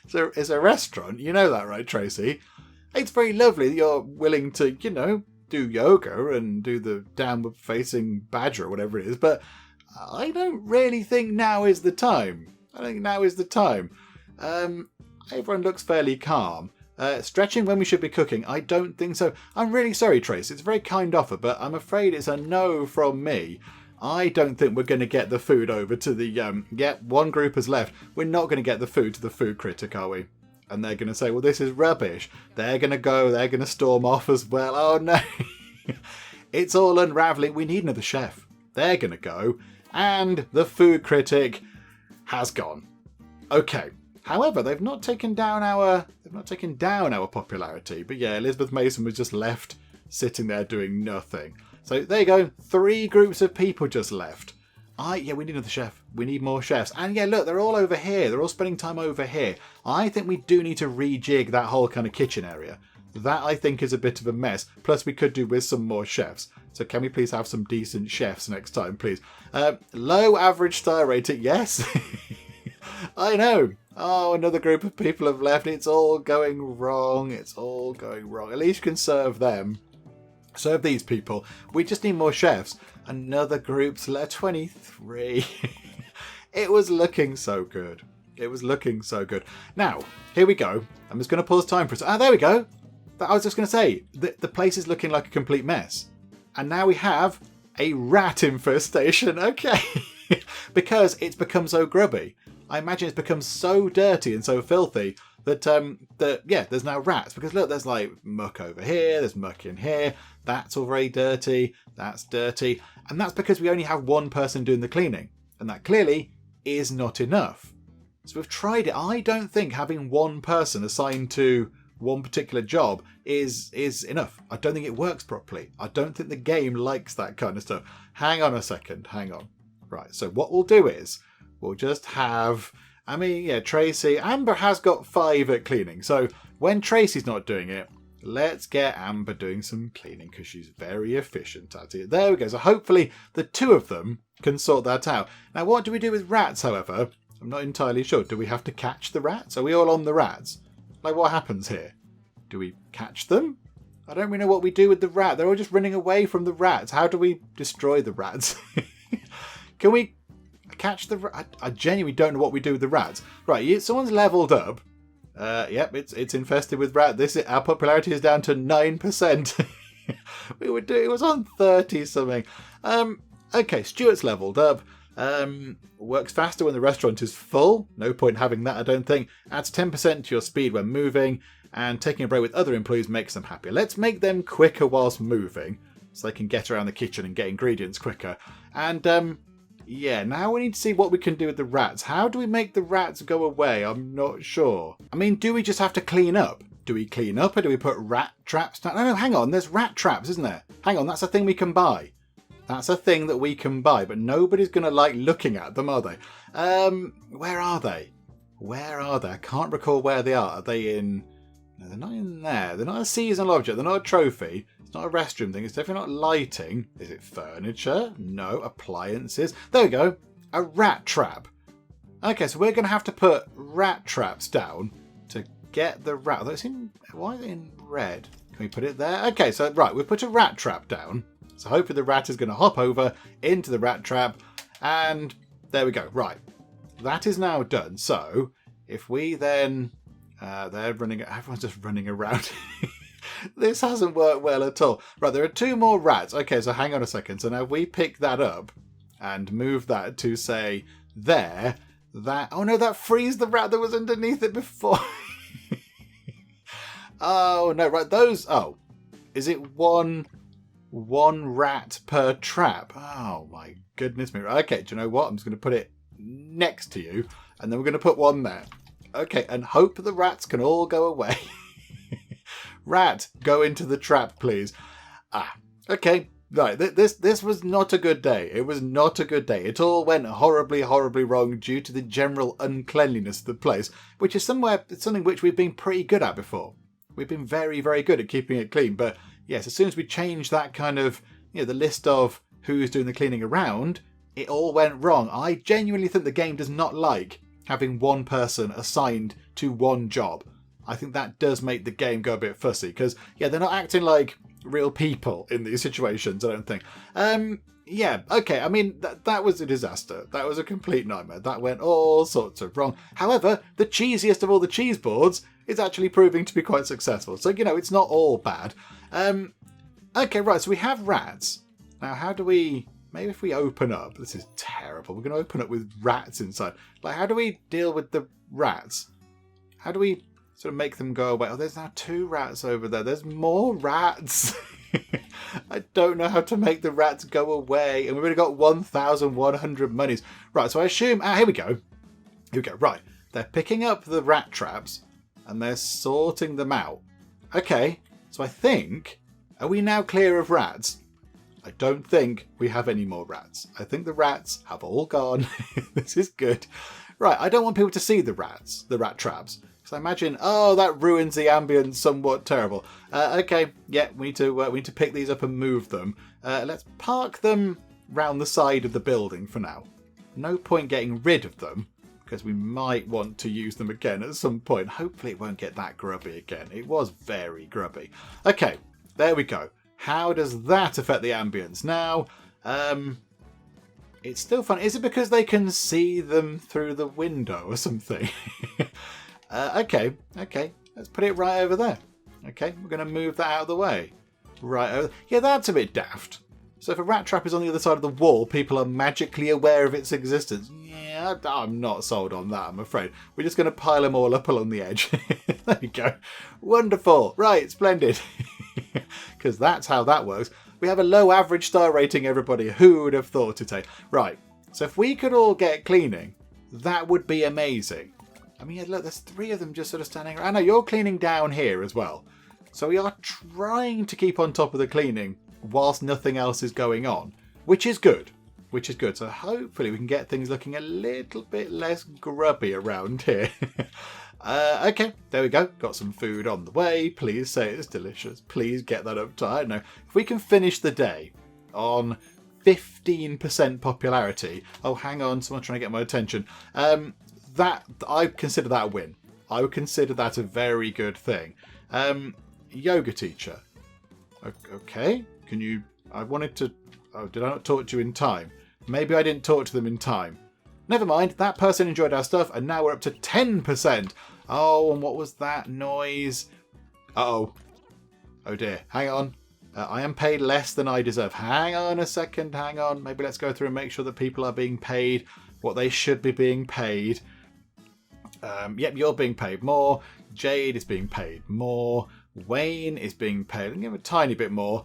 So it's a restaurant? You know that, right, Tracy? It's very lovely that you're willing to, do yoga and do the downward facing badger or whatever it is, but I don't really think now is the time. Everyone looks fairly calm. Stretching when we should be cooking? I don't think so. I'm really sorry, Trace. It's a very kind offer, but I'm afraid it's a no from me. I don't think we're going to get the food over to the... one group has left. We're not going to get the food to the food critic, are we? And they're going to say, well, this is rubbish. They're going to storm off as well. Oh, no. It's all unravelling. We need another chef. They're going to go. And the food critic has gone. Okay. However, they've not taken down our popularity. But yeah, Elizabeth Mason was just left sitting there doing nothing. So there you go. 3 groups of people just left. We need another chef. We need more chefs. And yeah, look, they're all over here. They're all spending time over here. I think we do need to rejig that whole kind of kitchen area. That, I think, is a bit of a mess. Plus, we could do with some more chefs. So can we please have some decent chefs next time, please? Low average star rating, yes. I know. Oh, another group of people have left. It's all going wrong. At least you can serve them. Serve these people. We just need more chefs. Another group's left. 23. It was looking so good. Now, here we go. I'm just going to pause time for a second. There we go. I was just going to say, the place is looking like a complete mess. And now we have a rat infestation. Okay. Because it's become so grubby. I imagine it's become so dirty and so filthy that there's now rats. Because look, there's like muck over here, there's muck in here. That's all very dirty. That's dirty. And that's because we only have one person doing the cleaning. And that clearly is not enough. So we've tried it. I don't think having one person assigned to one particular job is enough. I don't think it works properly. I don't think the game likes that kind of stuff. Hang on a second. Hang on. Right. So what we'll do is we'll just have... Tracy... Amber has got 5 at cleaning. So when Tracy's not doing it, let's get Amber doing some cleaning because she's very efficient at it. There we go. So hopefully the 2 of them can sort that out. Now, what do we do with rats, however? I'm not entirely sure. Do we have to catch the rats? Are we all on the rats? Like, what happens here? Do we catch them? I don't really know what we do with the rat. They're all just running away from the rats. How do we destroy the rats? Can we catch the rat? I genuinely don't know what we do with the rats. Right, someone's leveled up. Yep, it's infested with rats. Our popularity is down to 9%. It was on 30 something. Okay, Stuart's leveled up. Works faster when the restaurant is full. No point having that, I don't think. Adds 10% to your speed when moving. And taking a break with other employees makes them happier. Let's make them quicker whilst moving. So they can get around the kitchen and get ingredients quicker. And, now we need to see what we can do with the rats. How do we make the rats go away? I'm not sure. Do we just have to clean up? Do we clean up or do we put rat traps down? No, hang on. There's rat traps, isn't there? Hang on, that's a thing we can buy. That's a thing that we can buy, but nobody's going to like looking at them, are they? Where are they? I can't recall where they are. Are they in... No, they're not in there. They're not a seasonal object. They're not a trophy. It's not a restroom thing. It's definitely not lighting. Is it furniture? No. Appliances. There we go. A rat trap. Okay, so we're going to have to put rat traps down to get the rat. Why is it in red? Can we put it there? Okay, so right, we've put a rat trap down. So hopefully the rat is going to hop over into the rat trap. And there we go. Right. That is now done. So if we then... everyone's just running around. This hasn't worked well at all. Right, there are 2 more rats. Okay, so hang on a second. So now we pick that up and move that to, say, there. Oh no, that frees the rat that was underneath it before. Oh no, right, those... Oh, is it one rat per trap? Oh my goodness me. Okay, do you know what? I'm just going to put it next to you and then we're going to put one there. Okay, and hope the rats can all go away. Rat, go into the trap, please. Okay. Right, this was not a good day. It was not a good day. It all went horribly, horribly wrong due to the general uncleanliness of the place, which is something which we've been pretty good at before. We've been very, very good at keeping it clean. But yes, as soon as we changed that kind of, the list of who's doing the cleaning around, it all went wrong. I genuinely think the game does not like having one person assigned to one job. I think that does make the game go a bit fussy because, they're not acting like real people in these situations, I don't think. Okay, I mean, that was a disaster. That was a complete nightmare. That went all sorts of wrong. However, the cheesiest of all the cheese boards is actually proving to be quite successful. So, it's not all bad. Okay, right, so we have rats. Now, how do we... Maybe if we open up... This is terrible. We're going to open up with rats inside. Like, how do we deal with the rats? How do we sort of make them go away? Oh, there's now 2 rats over there. There's more rats. I don't know how to make the rats go away. And we've already got 1,100 monies. Right, so I assume... here we go. Here we go. Right. They're picking up the rat traps and they're sorting them out. Okay, so I think... Are we now clear of rats? I don't think we have any more rats. I think the rats have all gone. This is good. Right, I don't want people to see the rats, the rat traps. So I imagine, that ruins the ambience somewhat terrible. Okay, we need to pick these up and move them. Let's park them round the side of the building for now. No point getting rid of them, because we might want to use them again at some point. Hopefully it won't get that grubby again. It was very grubby. Okay, there we go. How does that affect the ambience? Now, it's still fun. Is it because they can see them through the window or something? Okay. Let's put it right over there. Okay, we're going to move that out of the way. Right over. Yeah, that's a bit daft. So if a rat trap is on the other side of the wall, people are magically aware of its existence. Yeah, I'm not sold on that, I'm afraid. We're just going to pile them all up along the edge. There we go. Wonderful. Right, splendid. Because that's how that works. We have a low average star rating, everybody. Who would have thought it? Right, so if we could all get cleaning, that would be amazing. I mean, look, there's 3 of them just sort of standing around. I know you're cleaning down here as well. So we are trying to keep on top of the cleaning whilst nothing else is going on, which is good. So hopefully we can get things looking a little bit less grubby around here. Okay, there we go. Got some food on the way. Please say it's delicious. Please get that up to, I don't know. If we can finish the day on 15% popularity. Oh, hang on. Someone's trying to get my attention. That I consider that a win. I would consider that a very good thing. Yoga teacher. Okay. Can you... I wanted to... Oh, did I not talk to you in time? Maybe I didn't talk to them in time. Never mind. That person enjoyed our stuff and now we're up to 10%. Oh, and what was that noise? Uh-oh. Oh dear. Hang on. I am paid less than I deserve. Hang on a second. Hang on. Maybe let's go through and make sure that people are being paid what they should be being paid. Yep, you're being paid more. Jade is being paid more. Wayne is being paid. I'll give him a tiny bit more.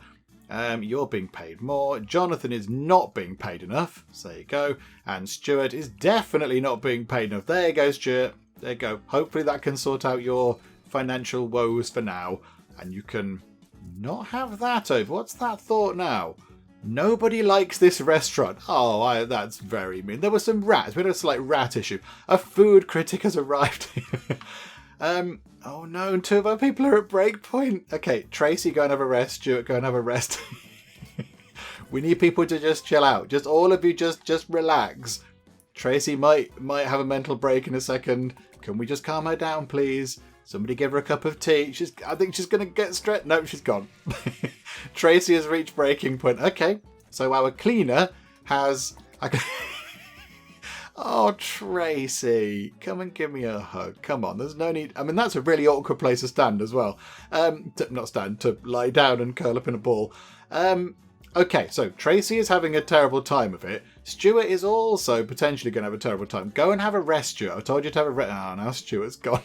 You're being paid more. Jonathan is not being paid enough. So there you go. And Stuart is definitely not being paid enough. There you go, Stuart. There you go. Hopefully that can sort out your financial woes for now. And you can not have that over. What's that thought now? Nobody likes this restaurant. Oh, that's very mean. There were some rats. We had a slight rat issue. A food critic has arrived. Oh no, and 2 of our people are at break point. Okay, Tracy, go and have a rest. Stuart, go and have a rest. We need people to just chill out. Just all of you, just relax. Tracy might have a mental break in a second. Can we just calm her down, please? Somebody give her a cup of tea. I think she's going to get stressed. No, she's gone. Tracy has reached breaking point. Okay, so our cleaner has... Oh, Tracy, come and give me a hug. Come on, there's no need. I mean, that's a really awkward place to stand as well. To lie down and curl up in a ball. Okay, so Tracy is having a terrible time of it. Stuart is also potentially going to have a terrible time. Go and have a rest, Stuart. I told you to have a rest. Oh, now Stuart's gone.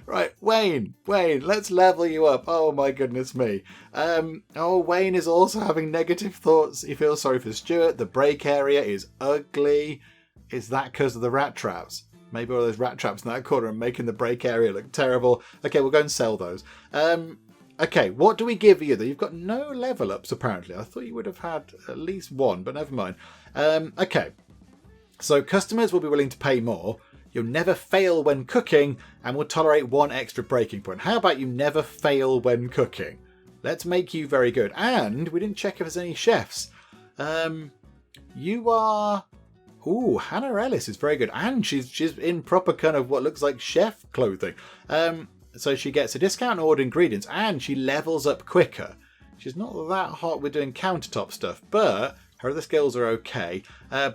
Right, Wayne, let's level you up. Oh my goodness me. Wayne is also having negative thoughts. He feels sorry for Stuart. The break area is ugly. Is that because of the rat traps? Maybe all those rat traps in that corner are making the break area look terrible. Okay, we'll go and sell those. Okay, what do we give you? You've got no level ups, apparently. I thought you would have had at least one, but never mind. Okay, so customers will be willing to pay more. You'll never fail when cooking and will tolerate 1 extra breaking point. How about you never fail when cooking? Let's make you very good. And we didn't check if there's any chefs. You are... Ooh, Hannah Ellis is very good. And she's in proper kind of what looks like chef clothing. So she gets a discount on ordered ingredients and she levels up quicker. She's not that hot with doing countertop stuff, but her other skills are okay.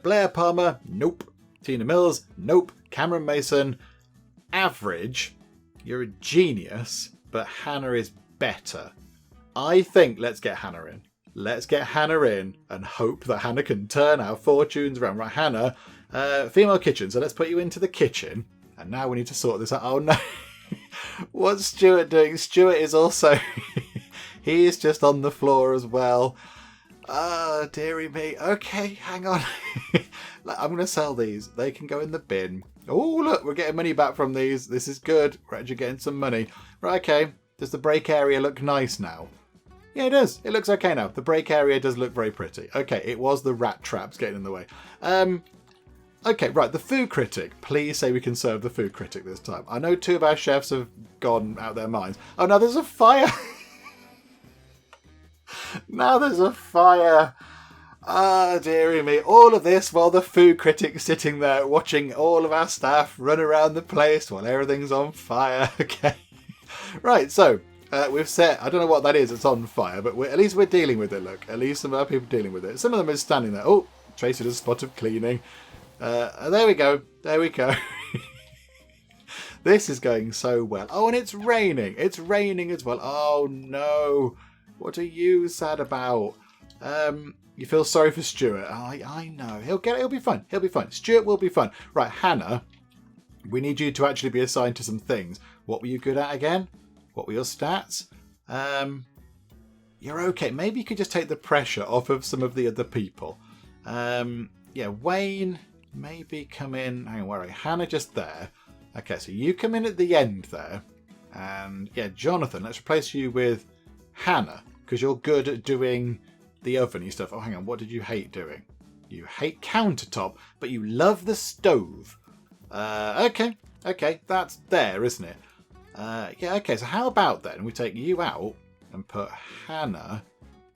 Blair Palmer, nope. Tina Mills, nope. Cameron Mason, average. You're a genius, but Hannah is better. I think let's get Hannah in. Let's get Hannah in and hope that Hannah can turn our fortunes around. Right, Hannah, female kitchen. So let's put you into the kitchen. And now we need to sort this out. Oh no. What's Stuart doing? Stuart is also... he is just on the floor as well. Oh, dearie me. Okay, hang on. I'm going to sell these. They can go in the bin. Oh, look, we're getting money back from these. This is good. We're actually getting some money. Right, okay. Does the break area look nice now? Yeah, it does. It looks okay now. The break area does look very pretty. Okay, it was the rat traps getting in the way. Okay, right, the food critic. Please say we can serve the food critic this time. I know 2 of our chefs have gone out their minds. Oh, now there's a fire. Now there's a fire. Ah, dearie me. All of this while the food critic's sitting there watching all of our staff run around the place while everything's on fire. Okay. Right, so we've set... I don't know what that is. It's on fire, but at least we're dealing with it, look. At least some of our people are dealing with it. Some of them are standing there. Oh, Tracy does a spot of cleaning. There we go. There we go. This is going so well. Oh, and it's raining. It's raining as well. Oh, no. What are you sad about? You feel sorry for Stuart. Oh, I know. He'll be fine. He'll be fine. Stuart will be fine. Right, Hannah, we need you to actually be assigned to some things. What were you good at again? What were your stats? You're okay. Maybe you could just take the pressure off of some of the other people. Yeah, Wayne... Maybe come in... Hang on, where are you? Hannah just there. Okay, so you come in at the end there. And, yeah, Jonathan, let's replace you with Hannah. Because you're good at doing the oven-y stuff. Oh, hang on, what did you hate doing? You hate countertop, but you love the stove. Okay, that's there, isn't it? Yeah, okay, so how about then we take you out and put Hannah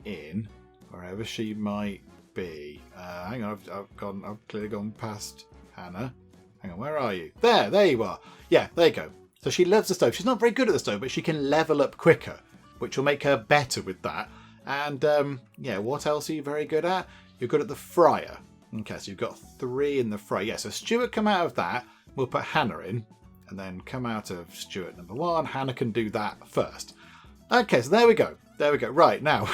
in wherever she might be. Hang on, I've clearly gone past Hannah. Hang on, where are you? There you are. Yeah, there you go. So she loves the stove. She's not very good at the stove, but she can level up quicker, which will make her better with that. And yeah, what else are you very good at? You're good at the fryer. Okay, so you've got 3 in the fryer. Yeah, so Stuart come out of that. We'll put Hannah in, and then come out of Stuart number 1. Hannah can do that first. Okay, so there we go. There we go. Right, now...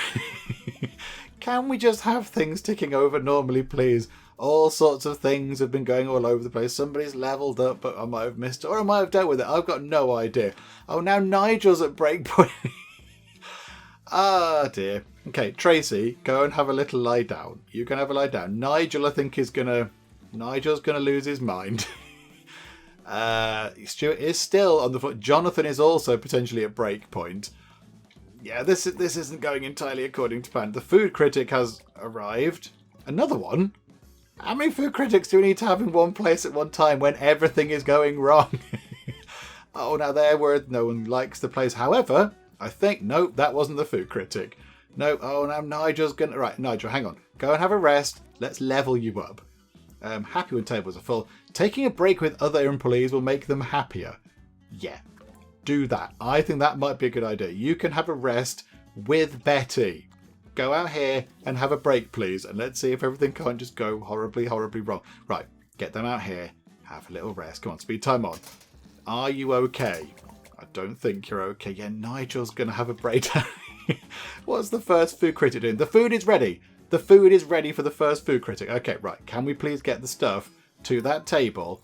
Can we just have things ticking over normally, please? All sorts of things have been going all over the place. Somebody's leveled up, but I might have missed it, or I might have dealt with it. I've got no idea. Oh, now Nigel's at breakpoint. Ah, dear. Okay, Tracy, go and have a little lie down. You can have a lie down. Nigel, I think, Nigel's gonna lose his mind. Stuart is still on the foot. Jonathan is also potentially at breakpoint. Yeah, this isn't going entirely according to plan. The food critic has arrived. Another one? How many food critics do we need to have in one place at one time when everything is going wrong? Oh, now there were... No one likes the place. However, I think... Nope, that wasn't the food critic. No, oh, now Nigel's gonna... Right, Nigel, hang on. Go and have a rest. Let's level you up. Happy when tables are full. Taking a break with other employees will make them happier. Yeah. Do that. I think that might be a good idea. You can have a rest with Betty. Go out here and have a break, please. And let's see if everything can't just go horribly, horribly wrong. Right. Get them out here. Have a little rest. Come on. Speed time on. Are you okay? I don't think you're okay. Yeah, Nigel's going to have a breakdown. What's the first food critic doing? The food is ready. The food is ready for the first food critic. Okay, right. Can we please get the stuff to that table?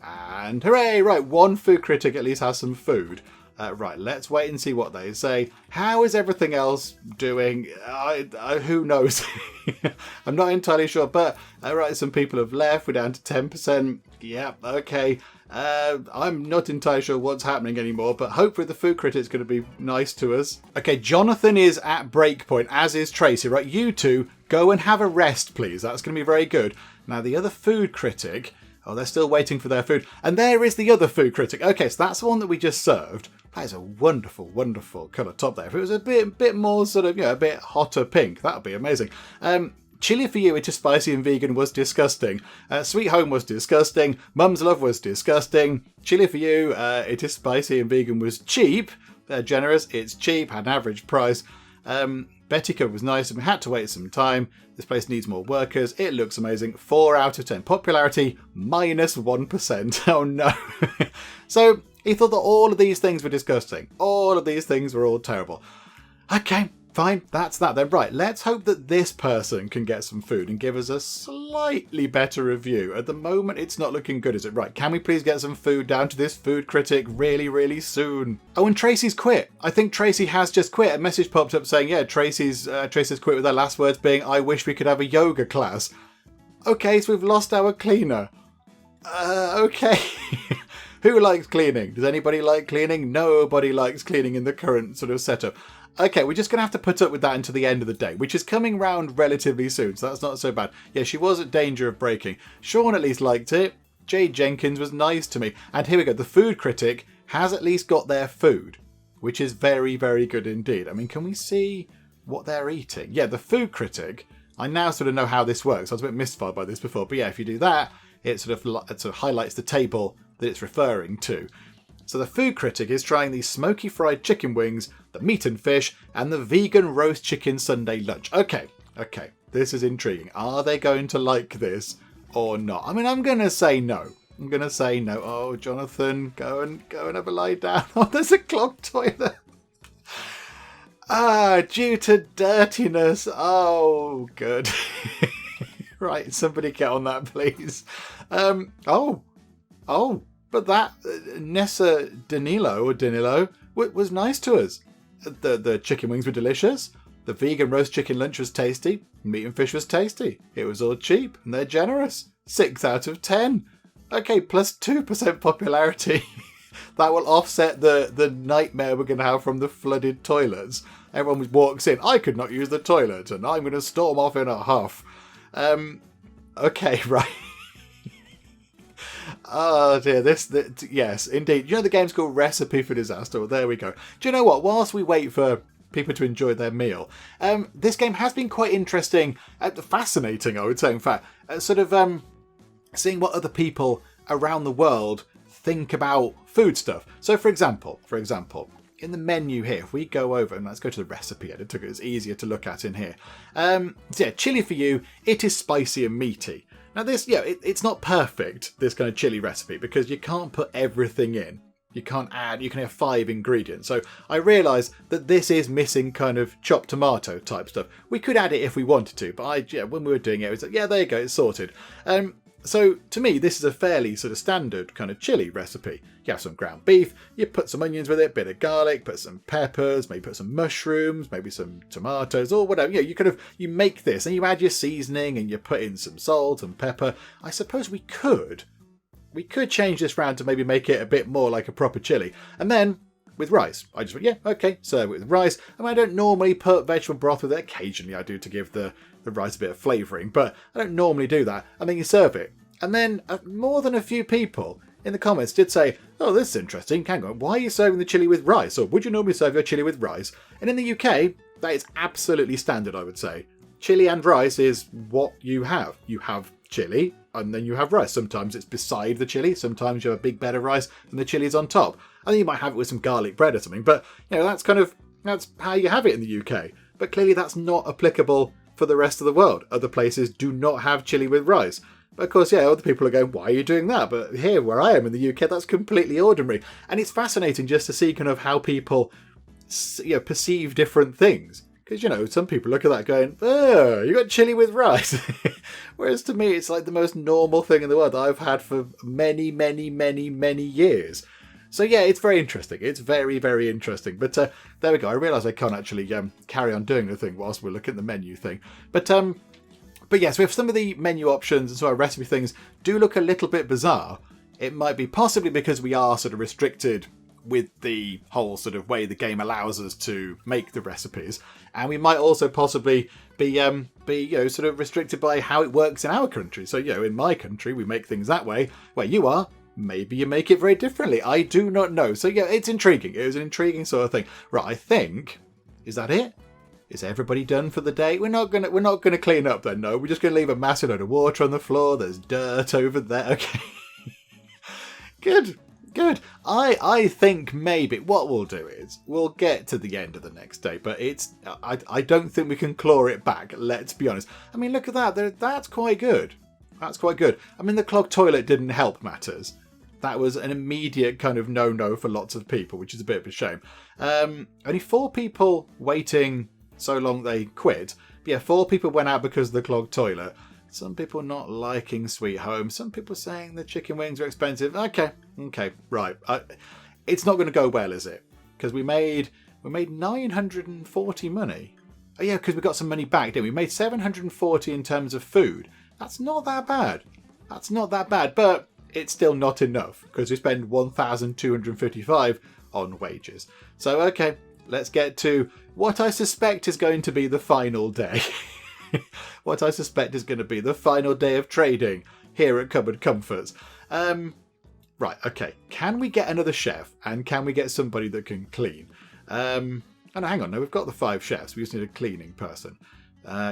And hooray! Right, 1 food critic at least has some food. Right, let's wait and see what they say. How is everything else doing? Who knows? I'm not entirely sure, but right, some people have left. We're down to 10%. Yeah, okay. I'm not entirely sure what's happening anymore, but hopefully the food critic's going to be nice to us. Okay, Jonathan is at breakpoint, as is Tracy. Right, you two, go and have a rest, please. That's going to be very good. Now, the other food critic... Oh, they're still waiting for their food. And there is the other food critic. Okay, so that's the one that we just served. That is a wonderful, wonderful colour top there. If it was a bit more sort of, a bit hotter pink, that would be amazing. Chili for you, it is spicy and vegan, was disgusting. Sweet Home was disgusting. Mum's Love was disgusting. Chili for you, it is spicy and vegan was cheap. They're generous, it's cheap, had an average price. Betty Cub was nice and we had to wait some time. This place needs more workers. It looks amazing. 4 out of 10. Popularity, -1%. Oh no. So he thought that all of these things were disgusting. All of these things were all terrible. Okay, fine. That's that then. Right, let's hope that this person can get some food and give us a slightly better review. At the moment, it's not looking good, is it? Right, can we please get some food down to this food critic really, really soon? Oh, and Tracy's quit. I think Tracy has just quit. A message popped up saying, yeah, Tracy's quit with her last words being, I wish we could have a yoga class. Okay, so we've lost our cleaner. Okay. Who likes cleaning? Does anybody like cleaning? Nobody likes cleaning in the current sort of setup. Okay, we're just going to have to put up with that until the end of the day, which is coming round relatively soon, so that's not so bad. Yeah, she was at danger of breaking. Sean at least liked it. Jade Jenkins was nice to me. And here we go, the food critic has at least got their food, which is very, very good indeed. I mean, can we see what they're eating? Yeah, the food critic, I now sort of know how this works. I was a bit mystified by this before, but yeah, if you do that, it sort of highlights the table that it's referring to. So the food critic is trying these smoky fried chicken wings, the meat and fish, and the vegan roast chicken Sunday lunch. Okay, this is intriguing. Are they going to like this or not? I mean, I'm going to say no. Oh, Jonathan, go and have a lie down. Oh, there's a clogged toilet. Due to dirtiness. Oh, good. Right, somebody get on that, please. But that Nessa Danilo was nice to us. The chicken wings were delicious. The vegan roast chicken lunch was tasty. Meat and fish was tasty. It was all cheap and they're generous. 6 out of 10. Okay, plus 2% popularity. That will offset the nightmare we're going to have from the flooded toilets. Everyone walks in, I could not use the toilet and I'm going to storm off in a huff. Okay, right. Oh dear, yes, indeed. You know the game's called Recipe for Disaster? Well, there we go. Do you know what? Whilst we wait for people to enjoy their meal, this game has been quite interesting, fascinating, I would say, in fact. Seeing what other people around the world think about food stuff. So, for example, in the menu here, if we go over, and let's go to the recipe editor, it's easier to look at in here. So yeah, chili for you, it is spicy and meaty. Now this, it's not perfect, this kind of chili recipe, because you can't put everything in. You can't add, you can have 5 ingredients. So I realise that this is missing kind of chopped tomato type stuff. We could add it if we wanted to, but when we were doing it was like, yeah, there you go, it's sorted. So to me, this is a fairly sort of standard kind of chili recipe. You have some ground beef, you put some onions with it, bit of garlic, put some peppers, maybe put some mushrooms, maybe some tomatoes or whatever. You make this and you add your seasoning and you put in some salt and pepper. I suppose we could change this round to maybe make it a bit more like a proper chili. And then with rice, I just went, yeah, okay, serve it with rice. I mean, I don't normally put vegetable broth with it. Occasionally I do to give the rice a bit of flavouring, but I don't normally do that. And then you serve it. And then more than a few people in the comments did say, oh, this is interesting. Hang on, why are you serving the chili with rice? Or would you normally serve your chili with rice? And in the UK, that is absolutely standard, I would say. Chili and rice is what you have. You have chili and then you have rice. Sometimes it's beside the chili. Sometimes you have a big bed of rice and the chili is on top. And then you might have it with some garlic bread or something. But, that's how you have it in the UK. But clearly that's not applicable for the rest of the world. Other places do not have chili with rice. But of course, other people are going, why are you doing that? But here, where I am in the UK, that's completely ordinary. And it's fascinating just to see kind of how people perceive different things. Because, some people look at that going, oh, you got chili with rice. Whereas to me, it's like the most normal thing in the world that I've had for many, many, many, many years. So yeah, it's very interesting. It's very, very interesting. But there we go. I realise I can't actually carry on doing the thing whilst we're looking at the menu thing. But yes, we have some of the menu options and so our recipe things do look a little bit bizarre. It might be possibly because we are sort of restricted with the whole sort of way the game allows us to make the recipes, and we might also possibly be sort of restricted by how it works in our country. So in my country we make things that way. Where you are, maybe you make it very differently. I do not know. So it's intriguing. It was an intriguing sort of thing. Right, I think, is that it? Is everybody done for the day? We're not gonna clean up then. No, we're just gonna leave a massive load of water on the floor. There's dirt over there. Okay. Good. I think maybe what we'll do is we'll get to the end of the next day, but I don't think we can claw it back. Let's be honest. I mean, look at that. That's quite good. That's quite good. I mean, the clogged toilet didn't help matters. That was an immediate kind of no for lots of people, which is a bit of a shame. Only 4 people waiting so long they quit. But yeah, 4 people went out because of the clogged toilet. Some people not liking Sweet Home. Some people saying the chicken wings are expensive. Okay, right. It's not going to go well, is it? Because we made 940 money. Oh yeah, because we got some money back, didn't we? We made 740 in terms of food. That's not that bad. But it's still not enough because we spend 1,255 on wages. So okay, let's get to what I suspect is going to be the final day. What I suspect is going to be the final day of trading here at Cupboard Comforts. Right, okay. Can we get another chef? And can we get somebody that can clean? Oh, no, hang on. No, we've got the 5 chefs. We just need a cleaning person.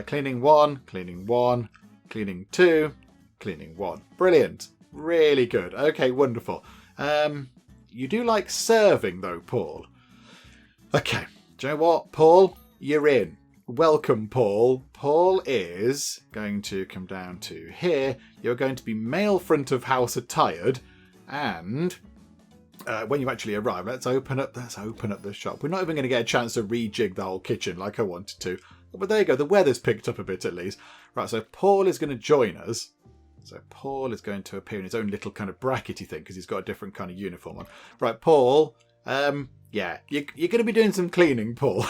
Cleaning 1, cleaning 1, cleaning 2, cleaning 1. Brilliant. Really good. Okay, wonderful. You do like serving, though, Paul. Okay. Do you know what, Paul? You're in. Welcome, Paul. Paul is going to come down to here. You're going to be male front of house attired, and when you actually arrive, let's open up the shop. We're not even going to get a chance to rejig the whole kitchen like I wanted to, but there you go. The weather's picked up a bit at least. Right, so Paul is going to join us. So Paul is going to appear in his own little kind of brackety thing because he's got a different kind of uniform on. Right, Paul. Yeah, you're going to be doing some cleaning, Paul.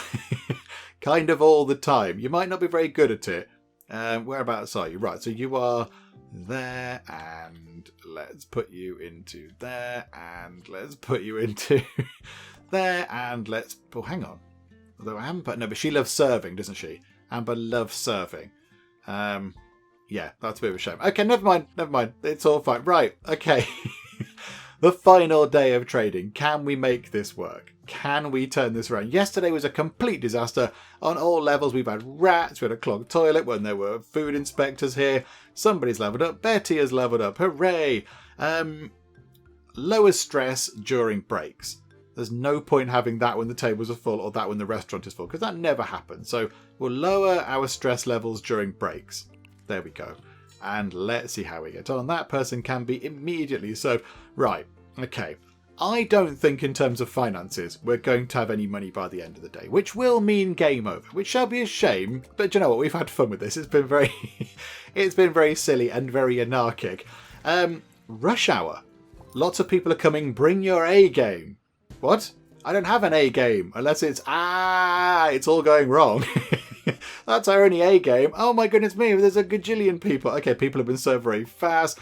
Kind of all the time. You might not be very good at it. Whereabouts are you? Right, so you are there, and let's put you into there, and let's put you into there, and let's... Oh, hang on. Although Amber... No, but she loves serving, doesn't she? Amber loves serving. Yeah, that's a bit of a shame. Okay, never mind. It's all fine. Right, okay. The final day of trading. Can we make this work? Can we turn this around? Yesterday was a complete disaster on all levels. We've had rats, we had a clogged toilet when there were food inspectors here. Somebody's leveled up. Betty has leveled up. Hooray! Lower stress during breaks. There's no point having that when the tables are full or that when the restaurant is full, because that never happens. So we'll lower our stress levels during breaks. There we go. And let's see how we get on. That person can be immediately served. Right, okay. I don't think in terms of finances we're going to have any money by the end of the day, which will mean game over, which shall be a shame. But do you know what? We've had fun with this. It's been very silly and very anarchic. Rush hour. Lots of people are coming. Bring your A game. What? I don't have an A game unless it's all going wrong. That's our only A game. Oh my goodness me, there's a gajillion people. Okay, people have been served very fast.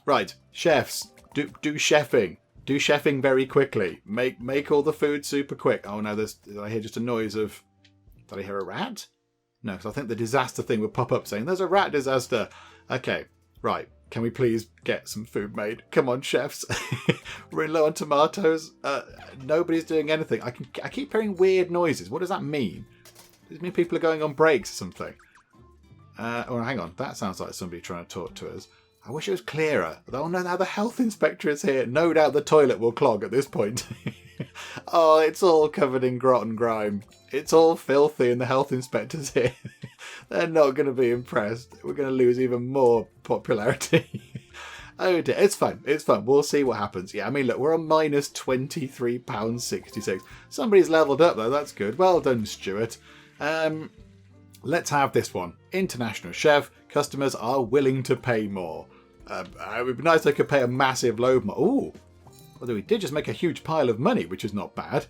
Right, chefs, do chefing. Do chefing very quickly. Make all the food super quick. Oh no, did I hear just a noise of... Did I hear a rat? No, because I think the disaster thing would pop up saying, there's a rat disaster. Okay, right. Can we please get some food made? Come on, chefs. We're in low on tomatoes. Nobody's doing anything. I keep hearing weird noises. What does that mean? Does it mean people are going on breaks or something? Oh, hang on. That sounds like somebody trying to talk to us. I wish it was clearer. Oh no, now the health inspector is here. No doubt the toilet will clog at this point. Oh, it's all covered in grot and grime. It's all filthy and the health inspector's here. They're not going to be impressed. We're going to lose even more popularity. Oh dear, it's fine. We'll see what happens. Yeah, I mean, look, we're on minus £23.66. Somebody's levelled up though, that's good. Well done, Stuart. Let's have this one. International chef. Customers are willing to pay more. It would be nice if they could pay a massive load more. Ooh. Although we did just make a huge pile of money, which is not bad.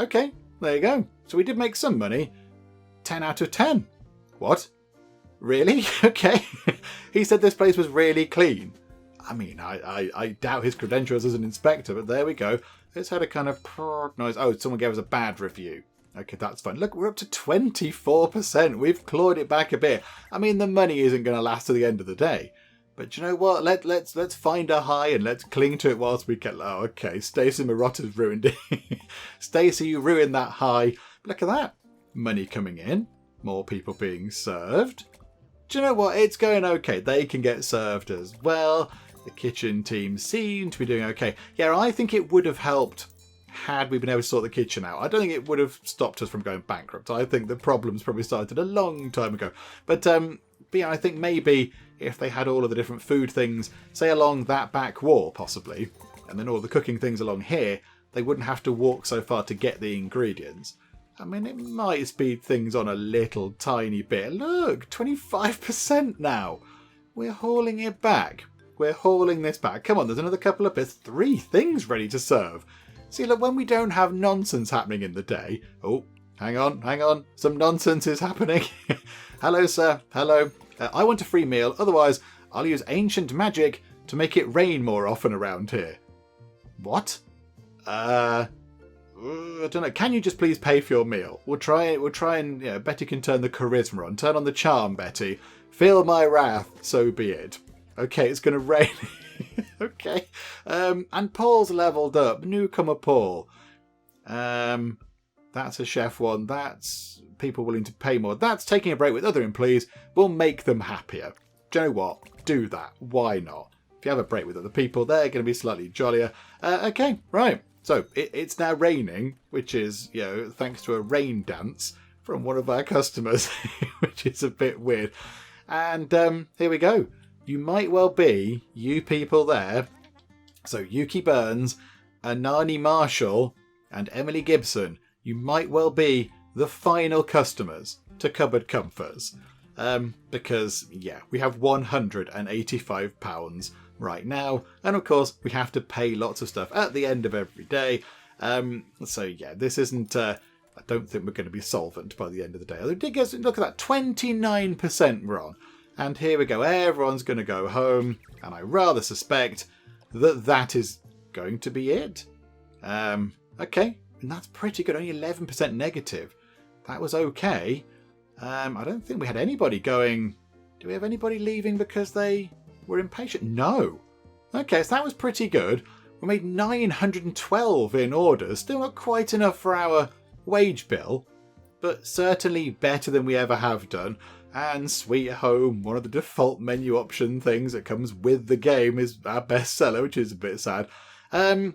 Okay, there you go. So we did make some money. 10 out of 10. What? Really? Okay. He said this place was really clean. I mean, I doubt his credentials as an inspector, but there we go. It's had a kind of noise. Oh, someone gave us a bad review. Okay, that's fine. Look, we're up to 24%. We've clawed it back a bit. I mean, the money isn't going to last to the end of the day. But you know what? Let's find a high and let's cling to it whilst we can. Oh, okay. Stacey Marotta's ruined it. Stacey, you ruined that high. Look at that. Money coming in. More people being served. Do you know what? It's going okay. They can get served as well. The kitchen team seem to be doing okay. Yeah, I think it would have helped had we been able to sort the kitchen out. I don't think it would have stopped us from going bankrupt. I think the problems probably started a long time ago. But yeah, I think maybe if they had all of the different food things, say along that back wall possibly, and then all the cooking things along here, they wouldn't have to walk so far to get the ingredients. I mean, it might speed things on a little tiny bit. Look, 25% now. We're hauling it back. We're hauling this back. Come on, there's another couple of bits. 3 things ready to serve. See, look, when we don't have nonsense happening in the day... Oh, hang on. Some nonsense is happening. Hello, sir. Hello. I want a free meal. Otherwise, I'll use ancient magic to make it rain more often around here. What? I don't know. Can you just please pay for your meal? We'll try and... Yeah, Betty can turn the charisma on. Turn on the charm, Betty. Feel my wrath. So be it. Okay, it's going to rain. Okay. And Paul's leveled up. Newcomer Paul. That's a chef one. That's people willing to pay more. That's taking a break with other employees. Will make them happier. Do you know what? Do that. Why not? If you have a break with other people, they're going to be slightly jollier. Okay, right. So it's now raining, which is, you know, thanks to a rain dance from one of our customers, which is a bit weird. And here we go. You might well be, you people there, so Yuki Burns, Anani Marshall, and Emily Gibson, you might well be the final customers to Cupboard Comforts. Because, yeah, we have £185 right now, and of course we have to pay lots of stuff at the end of every day. So, yeah, this isn't... I don't think we're going to be solvent by the end of the day. Look at that, 29% we're on. And here we go, everyone's going to go home, and I rather suspect that is going to be it. Okay, and that's pretty good, only 11% negative. That was okay. I don't think we had anybody going... Do we have anybody leaving because they were impatient? No. Okay, so that was pretty good. We made 912 in orders, still not quite enough for our wage bill, but certainly better than we ever have done. And Sweet Home, one of the default menu option things that comes with the game, is our best seller, which is a bit sad. There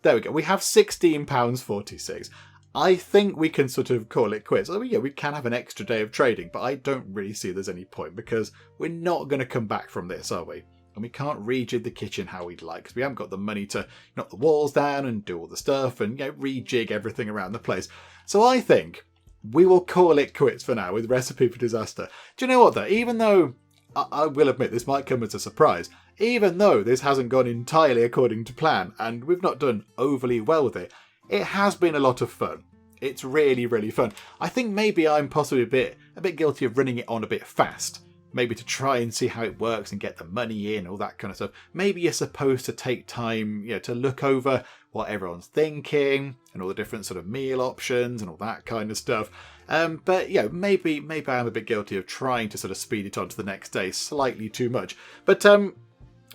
we go. We have £16.46. I think we can sort of call it quits. I mean, yeah, we can have an extra day of trading, but I don't really see there's any point because we're not going to come back from this, are we? And we can't rejig the kitchen how we'd like because we haven't got the money to knock the walls down and do all the stuff and, you know, rejig everything around the place. So I think we will call it quits for now with Recipe for Disaster. Do you know what though? Even though, I will admit this might come as a surprise, even though this hasn't gone entirely according to plan and we've not done overly well with it, it has been a lot of fun. It's really, really fun. I think maybe I'm possibly a bit guilty of running it on a bit fast. Maybe to try and see how it works and get the money in, all that kind of stuff. Maybe you're supposed to take time, you know, to look over what everyone's thinking and all the different sort of meal options and all that kind of stuff. But yeah, maybe I'm a bit guilty of trying to sort of speed it on to the next day slightly too much. But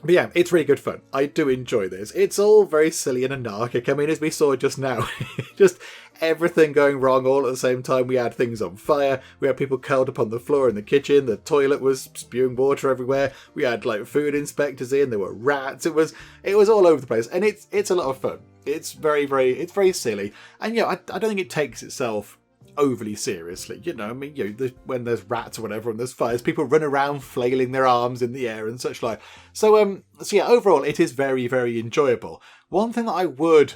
yeah, it's really good fun. I do enjoy this. It's all very silly and anarchic. I mean, as we saw just now, just everything going wrong all at the same time. We had things on fire. We had people curled up on the floor in the kitchen. The toilet was spewing water everywhere. We had like food inspectors in. There were rats. It was all over the place, and it's a lot of fun. It's very silly, and yeah, I don't think it takes itself overly seriously. You know, I mean, you know, when there's rats or whatever and there's fires, people run around flailing their arms in the air and such like. So yeah, overall it is very, very enjoyable. One thing that I would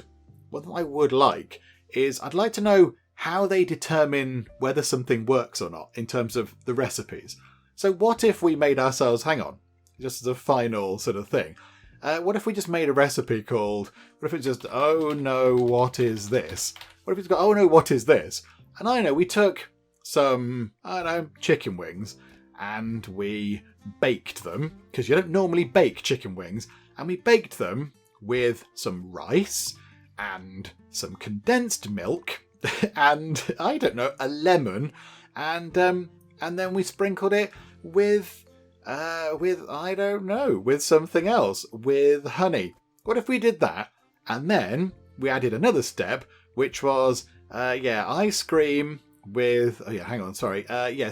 like is I'd like to know how they determine whether something works or not in terms of the recipes. So what if we made ourselves, hang on, just as a final sort of thing, what if we just made a recipe called, what if it's just, oh no, what is this? What if it's got, oh no, what is this? And I know we took some, I don't know, chicken wings and we baked them, because you don't normally bake chicken wings, and we baked them with some rice and some condensed milk and, I don't know, a lemon, and then we sprinkled it with I don't know, with something else, with honey. What if we did that, and then we added another step, which was, ice cream with,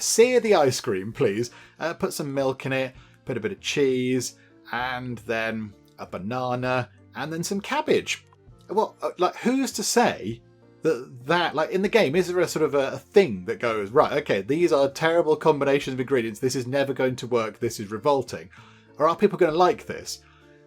sear the ice cream, please. Put some milk in it, put a bit of cheese, and then a banana, and then some cabbage. Well, like, who's to say that like, in the game, is there a sort of a thing that goes, right, okay, these are terrible combinations of ingredients, this is never going to work, this is revolting? Or are people going to like this?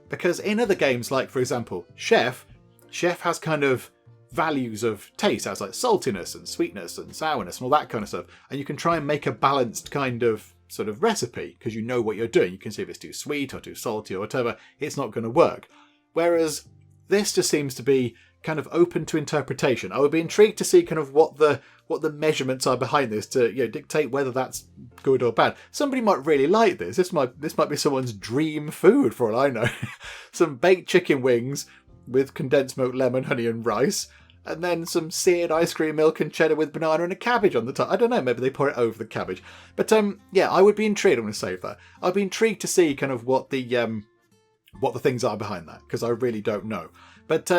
Because in other games, like, for example, Chef has kind of values of taste, has like saltiness and sweetness and sourness and all that kind of stuff, and you can try and make a balanced kind of sort of recipe because you know what you're doing. You can see if it's too sweet or too salty or whatever, it's not going to work. Whereas this just seems to be kind of open to interpretation. I would be intrigued to see kind of what the measurements are behind this to, you know, dictate whether that's good or bad. Somebody might really like this. This might be someone's dream food for all I know. Some baked chicken wings with condensed milk, lemon, honey and rice, and then some seared ice cream, milk and cheddar with banana and a cabbage on the top. I don't know, maybe they pour it over the cabbage. But I would be intrigued. I'm going to save that. I'd be intrigued to see kind of what the things are behind that, because I really don't know. But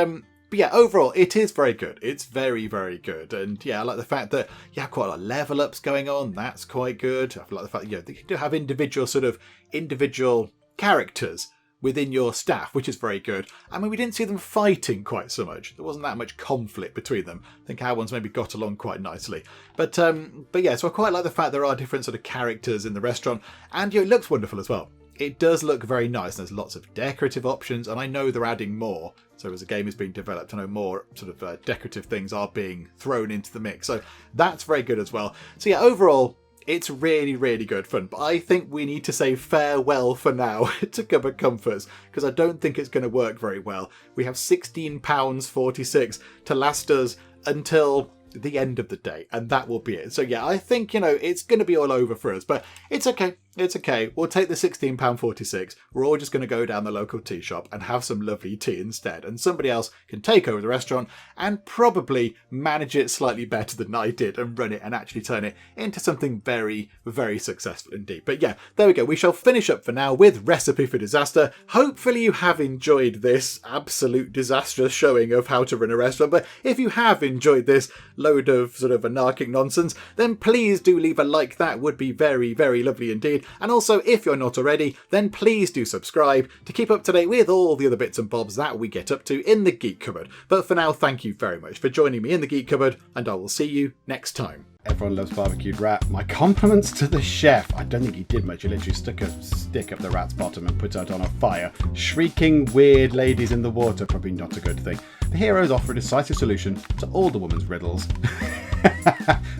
yeah, overall, it is very good. It's very, very good. And yeah, I like the fact that you have quite a lot of level ups going on. That's quite good. I like the fact that, you do have individual characters within your staff, which is very good. I mean, we didn't see them fighting quite so much. There wasn't that much conflict between them. I think our ones maybe got along quite nicely. But yeah, so I quite like the fact there are different sort of characters in the restaurant. And it looks wonderful as well. It does look very nice. There's lots of decorative options, and I know they're adding more. So as the game is being developed, I know more sort of decorative things are being thrown into the mix. So that's very good as well. So yeah, overall, it's really, really good fun. But I think we need to say farewell for now to Cupboard Comforts, because I don't think it's going to work very well. We have £16.46 to last us until the end of the day, and that will be it. So yeah, I think, it's going to be all over for us, but it's okay. It's okay. We'll take the £16.46. We're all just going to go down the local tea shop and have some lovely tea instead. And somebody else can take over the restaurant and probably manage it slightly better than I did and run it and actually turn it into something very, very successful indeed. But yeah, there we go. We shall finish up for now with Recipe for Disaster. Hopefully you have enjoyed this absolute disastrous showing of how to run a restaurant. But if you have enjoyed this load of sort of anarchic nonsense, then please do leave a like. That would be very, very lovely indeed. And also, if you're not already, then please do subscribe to keep up to date with all the other bits and bobs that we get up to in the Geek Cupboard. But for now, thank you very much for joining me in the Geek Cupboard, and I will see you next time. Everyone loves barbecued rat. My compliments to the chef. I don't think he did much. He literally stuck a stick up the rat's bottom and put it on a fire. Shrieking weird ladies in the water, probably not a good thing. The heroes offer a decisive solution to all the woman's riddles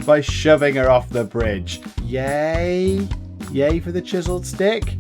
by shoving her off the bridge. Yay! Yay for the chiseled stick.